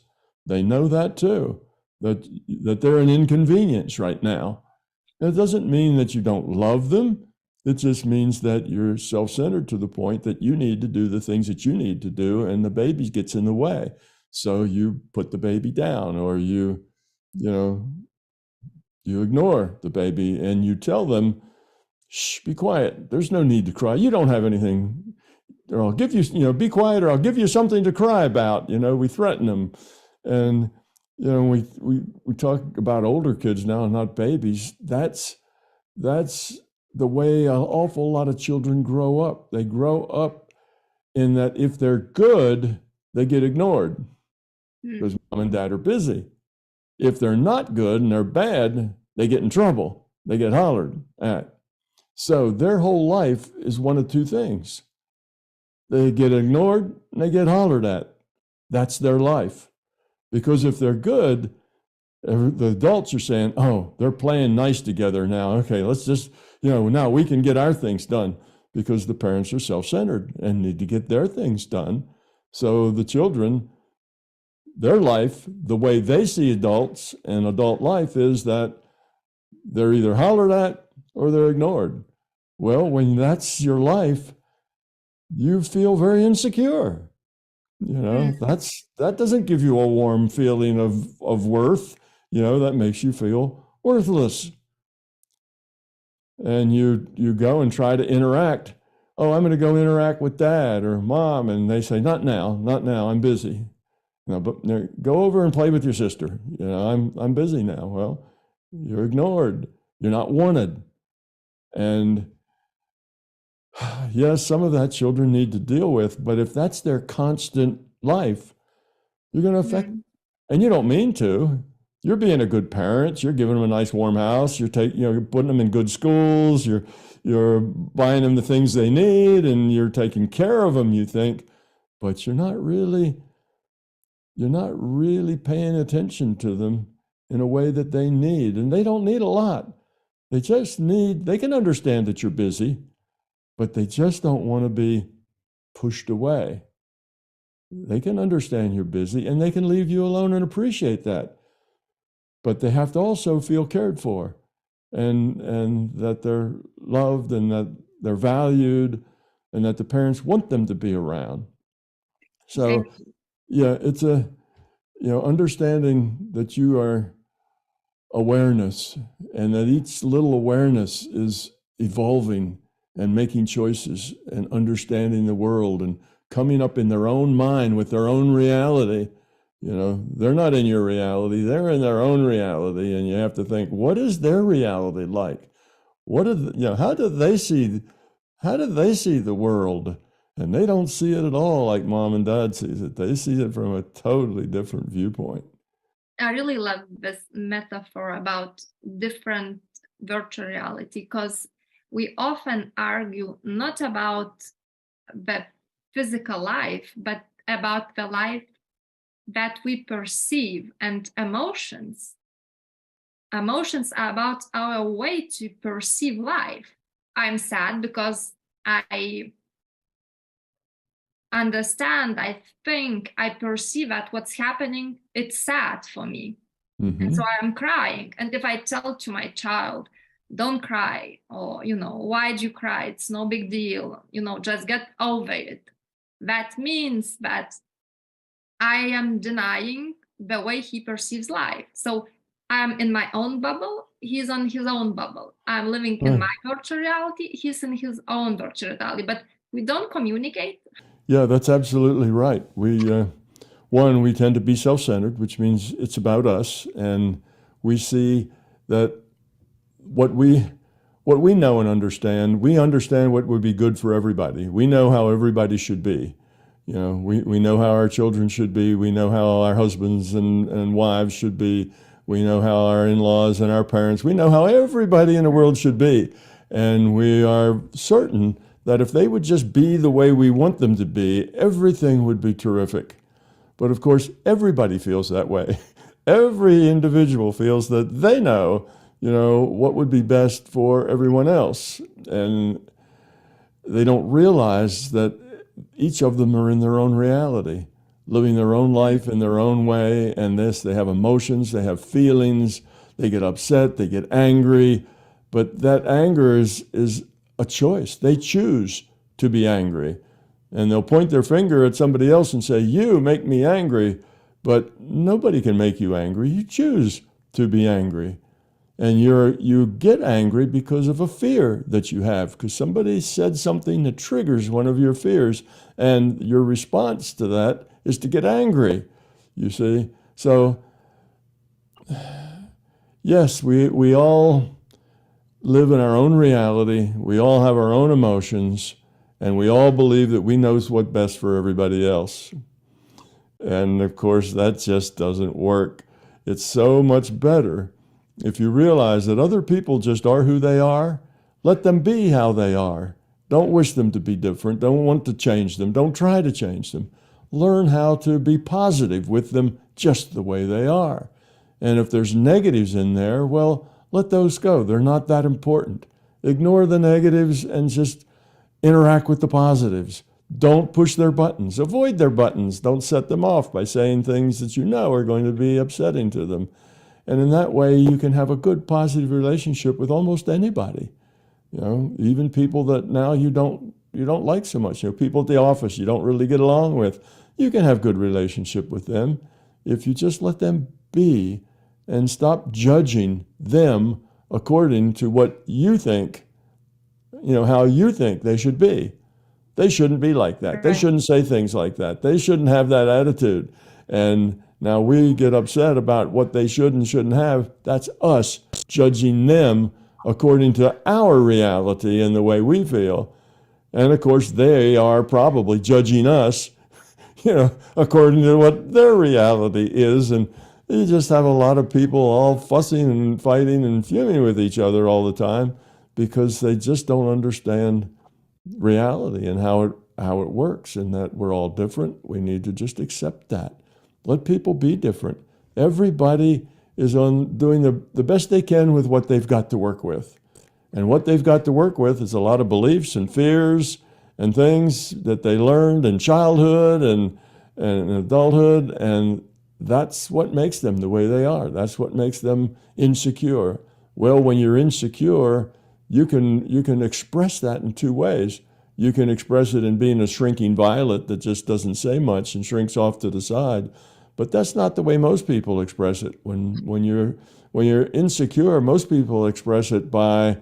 they know that too, that they're an inconvenience right now. It doesn't mean that you don't love them. It just means that you're self-centered to the point that you need to do the things that you need to do, and the baby gets in the way. So you put the baby down, or you know, you ignore the baby, and you tell them, Shh, be quiet. There's no need to cry. You don't have anything. Or I'll give you, be quiet, or I'll give you something to cry about. We threaten them. And, we talk about older kids now, not babies. That's the way an awful lot of children grow up. They grow up in that if they're good, they get ignored because mom and dad are busy. If they're not good and they're bad, they get in trouble. They get hollered at. So their whole life is one of two things. They get ignored and they get hollered at. That's their life. Because if they're good, the adults are saying, oh, they're playing nice together now. Okay, let's just, now we can get our things done, because the parents are self-centered and need to get their things done. So the children, their life, the way they see adults and adult life is that they're either hollered at or they're ignored. Well, when that's your life, you feel very insecure. That doesn't give you a warm feeling of worth. That makes you feel worthless. And you go and try to interact. Oh, I'm going to go interact with dad or mom. And they say, not now, I'm busy. But go over and play with your sister. I'm busy now. Well, you're ignored. You're not wanted. And yes, some of that children need to deal with, but if that's their constant life, you're going to affect, and you don't mean to. You're being a good parent. You're giving them a nice warm house. You're you're putting them in good schools. You're buying them the things they need, and you're taking care of them, you think, but you're not really paying attention to them in a way that they need. And they don't need a lot. They can understand that you're busy, but they just don't want to be pushed away. They can understand you're busy and they can leave you alone and appreciate that. But they have to also feel cared for and that they're loved and that they're valued and that the parents want them to be around. So, yeah, it's understanding that you are awareness and that each little awareness is evolving and making choices and understanding the world and coming up in their own mind with their own reality. They're not in your reality, they're in their own reality. And you have to think, what is their reality like? How do they see the world? And they don't see it at all like mom and dad sees it. They see it from a totally different viewpoint. I really love this metaphor about different virtual reality, because we often argue not about the physical life, but about the life that we perceive. And emotions are about our way to perceive life. I'm sad because I understand, I think, I perceive that what's happening, it's sad for me. And so I'm crying. And if I tell to my child, don't cry, or, why'd you cry? It's no big deal, just get over it. That means that I am denying the way he perceives life. So I'm in my own bubble, he's on his own bubble. I'm living in my virtual reality, he's in his own virtual reality, but we don't communicate. Yeah, that's absolutely right. We tend to be self-centered, which means it's about us, and we see that what we know and understand, we understand what would be good for everybody. We know how everybody should be. We know how our children should be. We know how our husbands and wives should be. We know how our in-laws and our parents, we know how everybody in the world should be. And we are certain that if they would just be the way we want them to be, everything would be terrific. But of course, everybody feels that way. Every individual feels that they know, what would be best for everyone else. And they don't realize that each of them are in their own reality, living their own life in their own way. And they have emotions, they have feelings, they get upset, they get angry. But that anger is a choice. They choose to be angry. And they'll point their finger at somebody else and say, you make me angry. But nobody can make you angry. You choose to be angry. And you get angry because of a fear that you have, because somebody said something that triggers one of your fears, and your response to that is to get angry, you see. So, yes, we all live in our own reality. We all have our own emotions, and we all believe that we know what's best for everybody else. And of course, that just doesn't work. It's so much better if you realize that other people just are who they are. Let them be how they are. Don't wish them to be different. Don't want to change them. Don't try to change them. Learn how to be positive with them just the way they are. And if there's negatives in there, well, let those go. They're not that important. Ignore the negatives and just interact with the positives. Don't push their buttons. Avoid their buttons. Don't set them off by saying things that you know are going to be upsetting to them. And in that way, you can have a good, positive relationship with almost anybody. You know, even people that now you don't like so much. You know, people at the office you don't really get along with. You can have good relationship with them if you just let them be and stop judging them according to what you think, you know, how you think they should be. They shouldn't be like that. They shouldn't say things like that. They shouldn't have that attitude. And now we get upset about what they should and shouldn't have. That's us judging them according to our reality and the way we feel. And of course, they are probably judging us, you know, according to what their reality is. And you just have a lot of people all fussing and fighting and fuming with each other all the time because they just don't understand reality and how it works, and that we're all different. We need to just accept that. Let people be different. Everybody is doing the best they can with what they've got to work with. And what they've got to work with is a lot of beliefs and fears and things that they learned in childhood and adulthood, and that's what makes them the way they are. That's what makes them insecure. Well, when you're insecure, you can express that in two ways. You can express it in being a shrinking violet that just doesn't say much and shrinks off to the side. But that's not the way most people express it. When you're insecure, most people express it by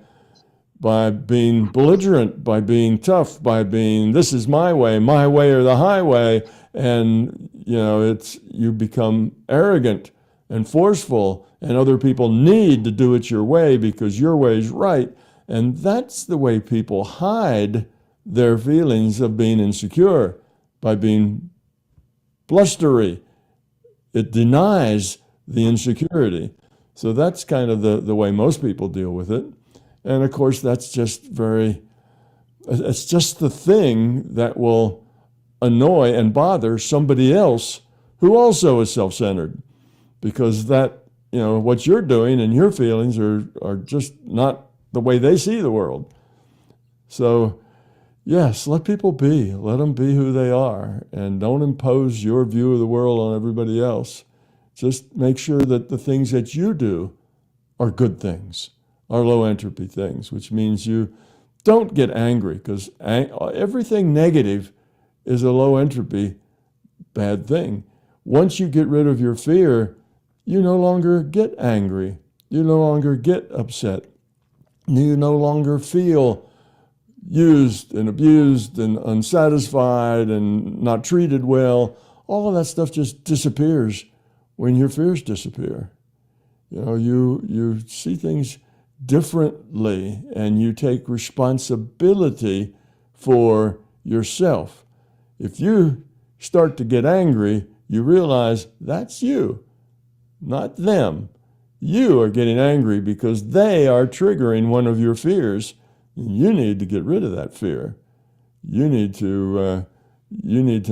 being belligerent, by being tough, by being, this is my way or the highway. And you know, you become arrogant and forceful, and other people need to do it your way because your way is right. And that's the way people hide their feelings of being insecure, by being blustery. It denies the insecurity. So that's kind of the way most people deal with it. And of course, it's just the thing that will annoy and bother somebody else who also is self-centered, because that, you know, what you're doing and your feelings are just not the way they see the world. So yes, let people be. Let them be who they are, and don't impose your view of the world on everybody else. Just make sure that the things that you do are good things, are low entropy things, which means you don't get angry, because everything negative is a low entropy bad thing. Once you get rid of your fear, you no longer get angry. You no longer get upset. You no longer feel used and abused and unsatisfied and not treated well. All of that stuff just disappears when your fears disappear. You know, you see things differently, and you take responsibility for yourself. If you start to get angry, you realize that's you, not them. You are getting angry because they are triggering one of your fears. You need to get rid of that fear. You need to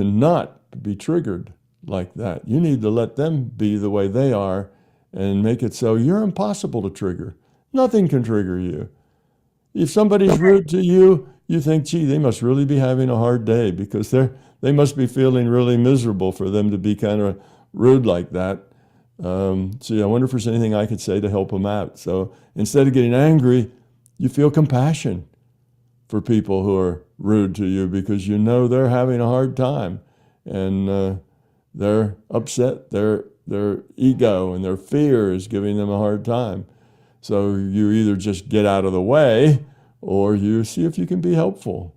not be triggered like that. You need to let them be the way they are and make it so you're impossible to trigger. Nothing can trigger you. If somebody's rude to you, you think, gee, they must really be having a hard day, because they must be feeling really miserable for them to be kind of rude like that. I wonder if there's anything I could say to help them out. So instead of getting angry, you feel compassion for people who are rude to you, because you know they're having a hard time, and they're upset. Their ego and their fear is giving them a hard time. So you either just get out of the way or you see if you can be helpful.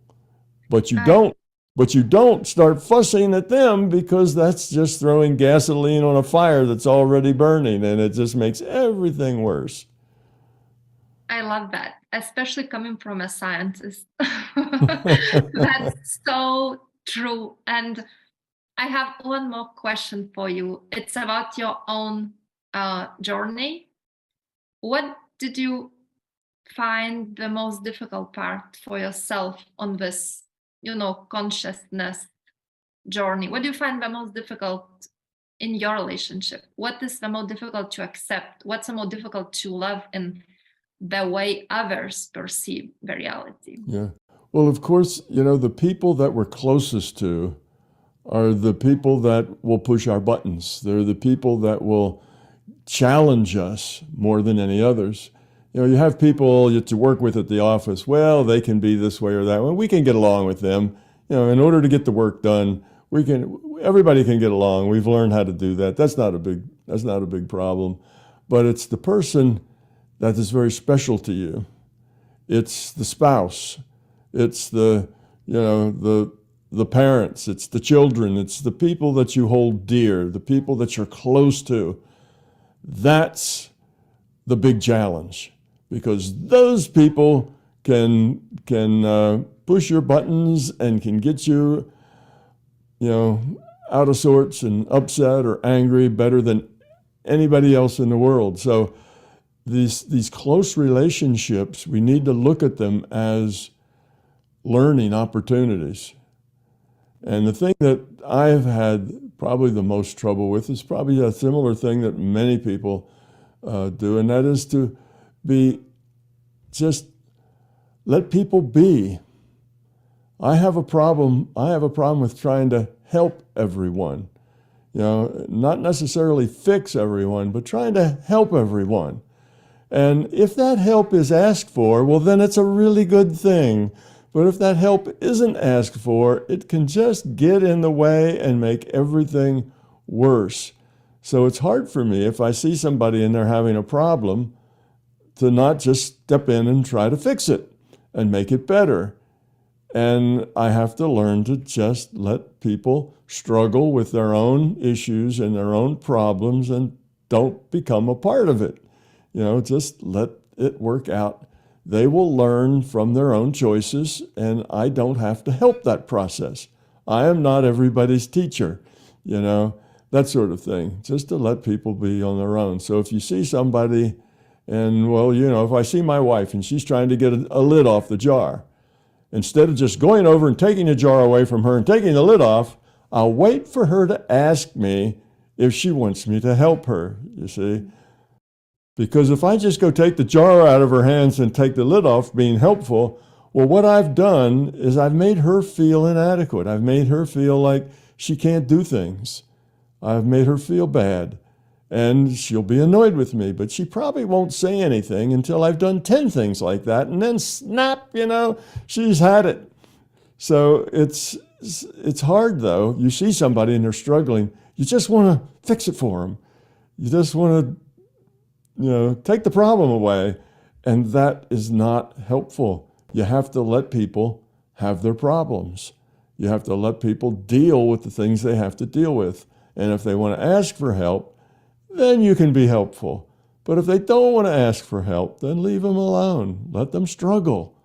But you I don't start fussing at them, because that's just throwing gasoline on a fire that's already burning, and it just makes everything worse. I love that, especially coming from a scientist. That's so true. And I have one more question for you. It's about your own journey. What did you find the most difficult part for yourself on this, consciousness journey? What do you find the most difficult in your relationship? What is the most difficult to accept? What's the most difficult to love in the way others perceive the reality? Yeah. Well, of course, the people that we're closest to are the people that will push our buttons. They're the people that will challenge us more than any others. You have people that you work with at the office. Well, they can be this way or that way. We can get along with them. In order to get the work done, everybody can get along. We've learned how to do that. That's not a big problem. But it's the person that is very special to you. It's the spouse. It's the parents. It's the children. It's the people that you hold dear, the people that you're close to. That's the big challenge, because those people can push your buttons and can get you, out of sorts and upset or angry better than anybody else in the world. So these close relationships, we need to look at them as learning opportunities. And the thing that I've had probably the most trouble with is probably a similar thing that many people do, and that is to just let people be. I have a problem with trying to help everyone. Not necessarily fix everyone, but trying to help everyone. And if that help is asked for, well, then it's a really good thing. But if that help isn't asked for, it can just get in the way and make everything worse. So it's hard for me, if I see somebody and they're having a problem, to not just step in and try to fix it and make it better. And I have to learn to just let people struggle with their own issues and their own problems and don't become a part of it. Just let it work out. They will learn from their own choices, and I don't have to help that process. I am not everybody's teacher, that sort of thing, just to let people be on their own. So if you see somebody, and if I see my wife and she's trying to get a lid off the jar, instead of just going over and taking the jar away from her and taking the lid off, I'll wait for her to ask me if she wants me to help her, you see. Because if I just go take the jar out of her hands and take the lid off, being helpful, well, what I've done is I've made her feel inadequate. I've made her feel like she can't do things. I've made her feel bad. And she'll be annoyed with me, but she probably won't say anything until I've done 10 things like that. And then snap, she's had it. So it's hard, though. You see somebody and they're struggling. You just want to fix it for them. You just want to take the problem away, and that is not helpful. You have to let people have their problems. You have to let people deal with the things they have to deal with. And if they want to ask for help, then you can be helpful. But if they don't want to ask for help, then leave them alone. Let them struggle.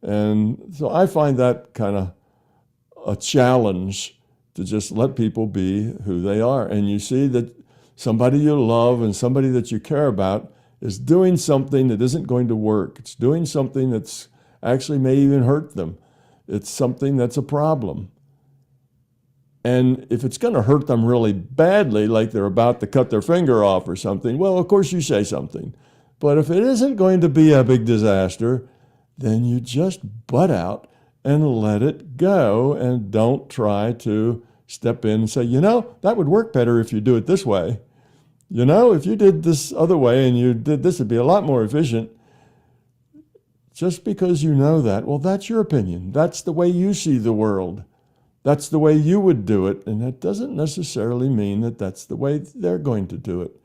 And so I find that kind of a challenge, to just let people be who they are. And you see that somebody you love and somebody that you care about is doing something that isn't going to work. It's doing something that's actually may even hurt them. It's something that's a problem. And if it's going to hurt them really badly, like they're about to cut their finger off or something, well, of course you say something. But if it isn't going to be a big disaster, then you just butt out and let it go, and don't try to step in and say, that would work better if you do it this way. If you did this other way and you did this, it'd be a lot more efficient. Just because you know that, well, that's your opinion. That's the way you see the world. That's the way you would do it. And that doesn't necessarily mean that that's the way they're going to do it.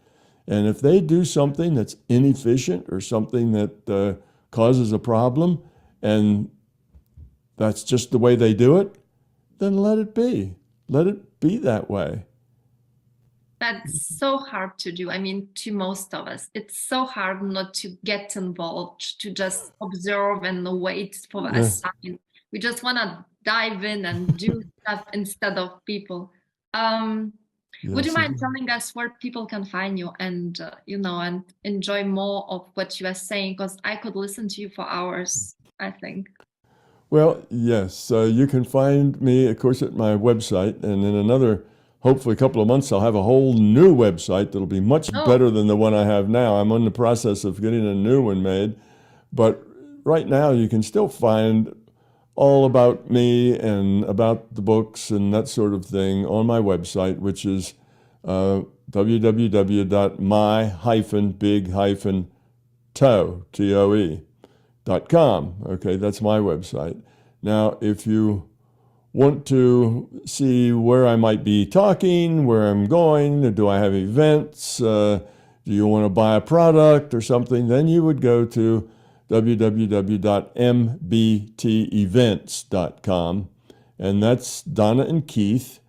And if they do something that's inefficient or something that causes a problem, and that's just the way they do it, then let it be. Let it be that way. That's so hard to do. I mean, to most of us, it's so hard not to get involved, to just observe and wait for a sign. We just want to dive in and do stuff instead of people. Would you mind telling us where people can find you and, and enjoy more of what you are saying? Because I could listen to you for hours, I think. Well, yes. You can find me, of course, at my website. And in another, hopefully, couple of months, I'll have a whole new website that'll be much better than the one I have now. I'm in the process of getting a new one made. But right now, you can still find all about me and about the books and that sort of thing on my website, which is www.my-big-toe.com. Okay, that's my website. Now, if you want to see where I might be talking, where I'm going, or do I have events, do you want to buy a product or something, then you would go to www.mbtevents.com. And that's Donna and Keith,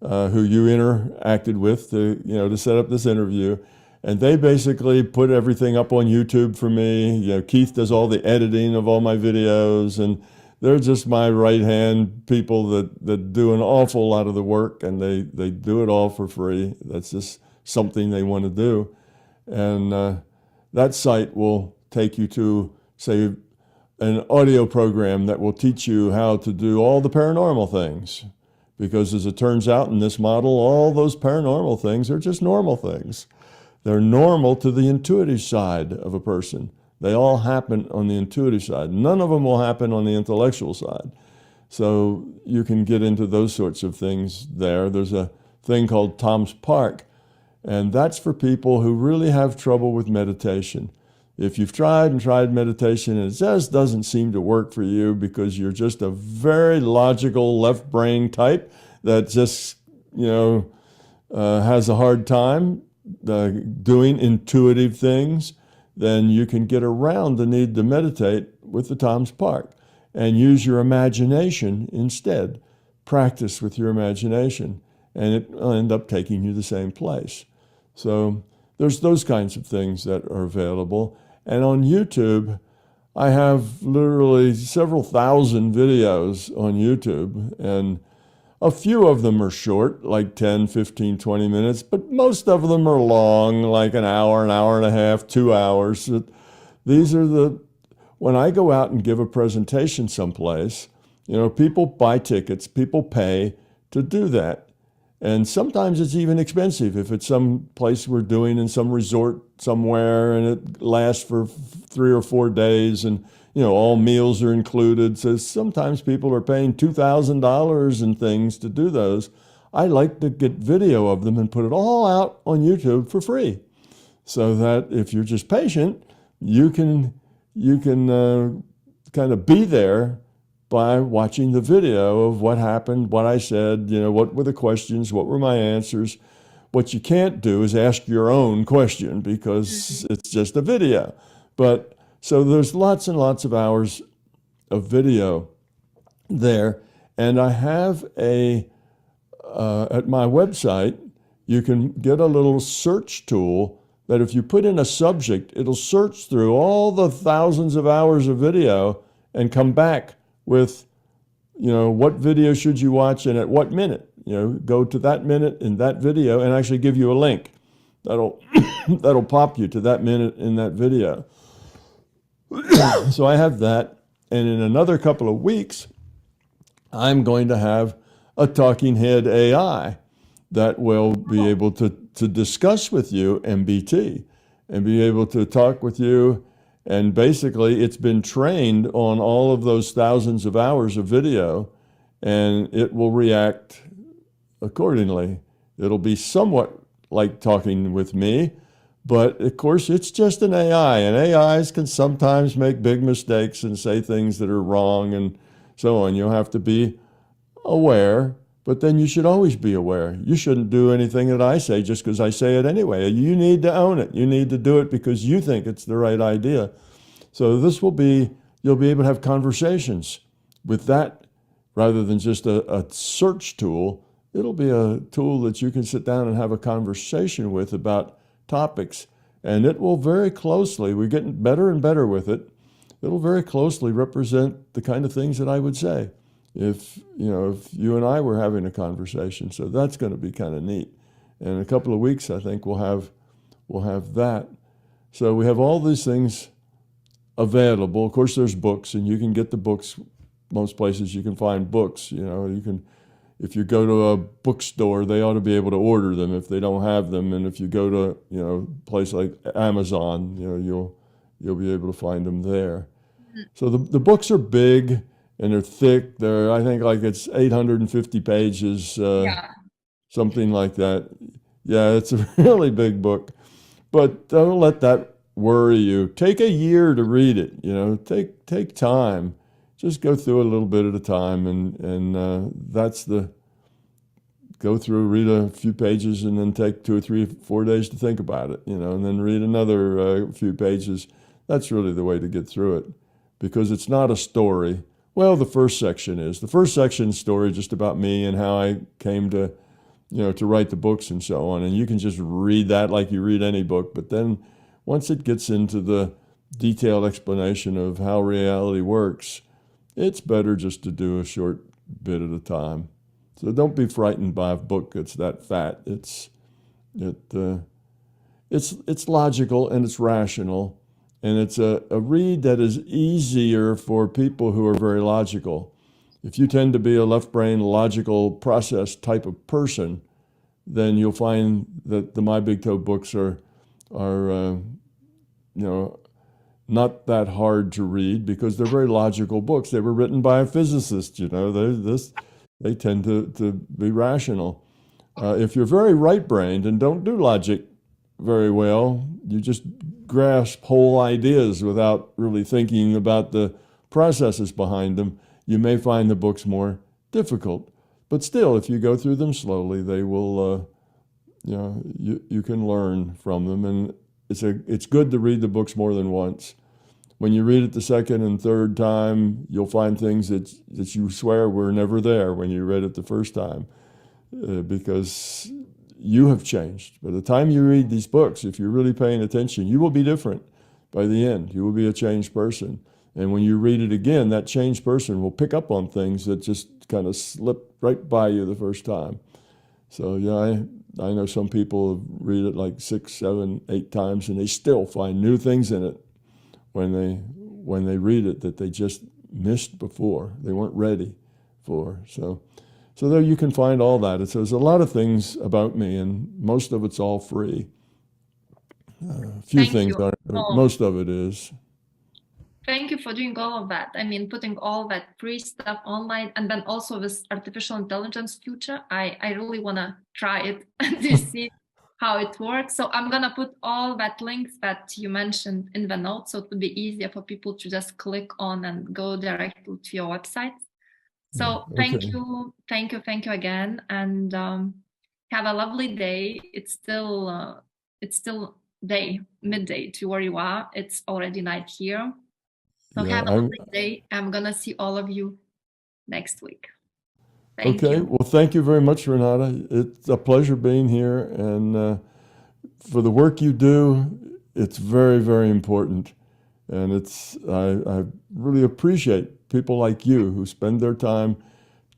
who you interacted with to set up this interview. And they basically put everything up on YouTube for me. Keith does all the editing of all my videos, and they're just my right-hand people that do an awful lot of the work, and they do it all for free. That's just something they want to do. And that site will take you to, say, an audio program that will teach you how to do all the paranormal things. Because as it turns out in this model, all those paranormal things are just normal things. They're normal to the intuitive side of a person. They all happen on the intuitive side. None of them will happen on the intellectual side. So you can get into those sorts of things there. There's a thing called Tom's Park, and that's for people who really have trouble with meditation. If you've tried and tried meditation and it just doesn't seem to work for you because you're just a very logical left brain type that just, has a hard time doing intuitive things, then you can get around the need to meditate with the Tom's Park and use your imagination instead. Practice with your imagination, and it will end up taking you the same place. So there's those kinds of things that are available. And on YouTube, I have literally several thousand videos on YouTube, and a few of them are short, like 10, 15, 20 minutes, but most of them are long, like an hour and a half, 2 hours. These are when I go out and give a presentation someplace, people buy tickets, people pay to do that. And sometimes it's even expensive if it's some place we're doing in some resort somewhere and it lasts for 3 or 4 days and, all meals are included. So sometimes people are paying $2,000 and things to do those. I like to get video of them and put it all out on YouTube for free so that if you're just patient, you can kind of be there by watching the video of what happened, what I said, what were the questions, what were my answers. What you can't do is ask your own question because it's just a video. But so there's lots and lots of hours of video there. And I have at my website, you can get a little search tool that if you put in a subject, it'll search through all the thousands of hours of video and come back with, what video should you watch and at what minute. Go to that minute in that video and actually give you a link. That'll pop you to that minute in that video. So I have that. And in another couple of weeks, I'm going to have a talking head AI that will be able to discuss with you MBT and be able to talk with you. And basically, it's been trained on all of those thousands of hours of video, and it will react accordingly. It'll be somewhat like talking with me, but of course, it's just an AI, and AIs can sometimes make big mistakes and say things that are wrong and so on. You'll have to be aware, But then you should always be aware. You shouldn't do anything that I say just because I say it anyway. You need to own it. You need to do it because you think it's the right idea. So this will be, you'll be able to have conversations with that rather than just a search tool. It'll be a tool that you can sit down and have a conversation with about topics. And it will very closely, we're getting better and better with it, it'll very closely represent the kind of things that I would say if you and I were having a conversation. So that's going to be kind of neat. And in a couple of weeks, I think we'll have that. So we have all these things available. Of course, there's books, and you can get the books. Most places you can find books. You can, if you go to a bookstore, they ought to be able to order them if they don't have them. And if you go to a place like Amazon, you'll be able to find them there. So the books are big and they're thick. They're, I think, like it's 850 pages, Yeah. something like that. Yeah, it's a really big book. But don't let that worry you. Take a year to read it. Take time. Just go through it a little bit at a time, and that's the go through, read a few pages, and then take 2 or 3 or 4 days to think about it. And then read another few pages. That's really the way to get through it, because it's not a story. Well, the first section is. The first section story just about me and how I came to write the books and so on. And you can just read that like you read any book. But then once it gets into the detailed explanation of how reality works, it's better just to do a short bit at a time. So don't be frightened by a book that's that fat. It's logical and it's rational, and it's a read that is easier for people who are very logical. If you tend to be a left brain logical process type of person, then you'll find that the My Big Toe books are not that hard to read because they're very logical books. They were written by a physicist. They tend to be rational. If you're very right-brained and don't do logic very well, you just grasp whole ideas without really thinking about the processes behind them, you may find the books more difficult. But still, if you go through them slowly, they will, you can learn from them. And it's good to read the books more than once. When you read it the second and third time, you'll find things that you swear were never there when you read it the first time, because you have changed. By the time you read these books, if you're really paying attention, you will be different by the end. You will be a changed person. And when you read it again, that changed person will pick up on things that just kind of slip right by you the first time. So yeah, I know some people read it like 6, 7, 8 times, and they still find new things in it when they read it that they just missed before. They weren't ready for. So there you can find all that. It says a lot of things about me, and most of it's all free. A few Thank things you. aren't. Most of it is. Thank you for doing all of that. I mean, putting all that free stuff online, and then also this artificial intelligence future. I really want to try it to see how it works. So I'm going to put all that links that you mentioned in the notes, so it would be easier for people to just click on and go directly to your website. So thank you again, and have a lovely day. It's still midday to where you are. It's already night here. So have a lovely day. I'm gonna see all of you next week. Thank you. Well, thank you very much, Renata. It's a pleasure being here, and for the work you do, it's very, very important. And I really appreciate people like you who spend their time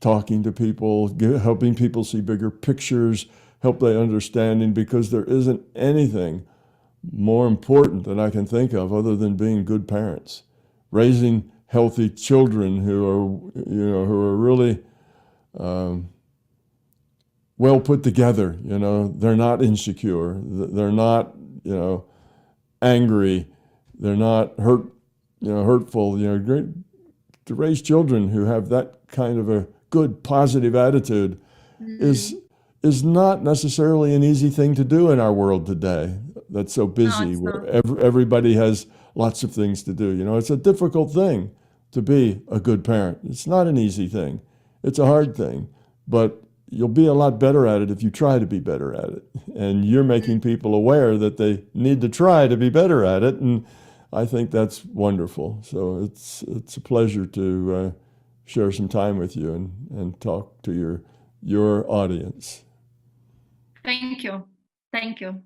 talking to people, helping people see bigger pictures, help their understanding, because there isn't anything more important that I can think of other than being good parents, raising healthy children who are really well put together. They're not insecure. They're not, angry. They're not hurtful. Great to raise children who have that kind of a good, positive attitude is not necessarily an easy thing to do in our world today. That's so busy, where everybody has lots of things to do. It's a difficult thing to be a good parent. It's not an easy thing. It's a hard thing, but you'll be a lot better at it if you try to be better at it. And you're making people aware that they need to try to be better at it. And I think that's wonderful. So it's a pleasure to share some time with you and talk to your audience. Thank you. Thank you.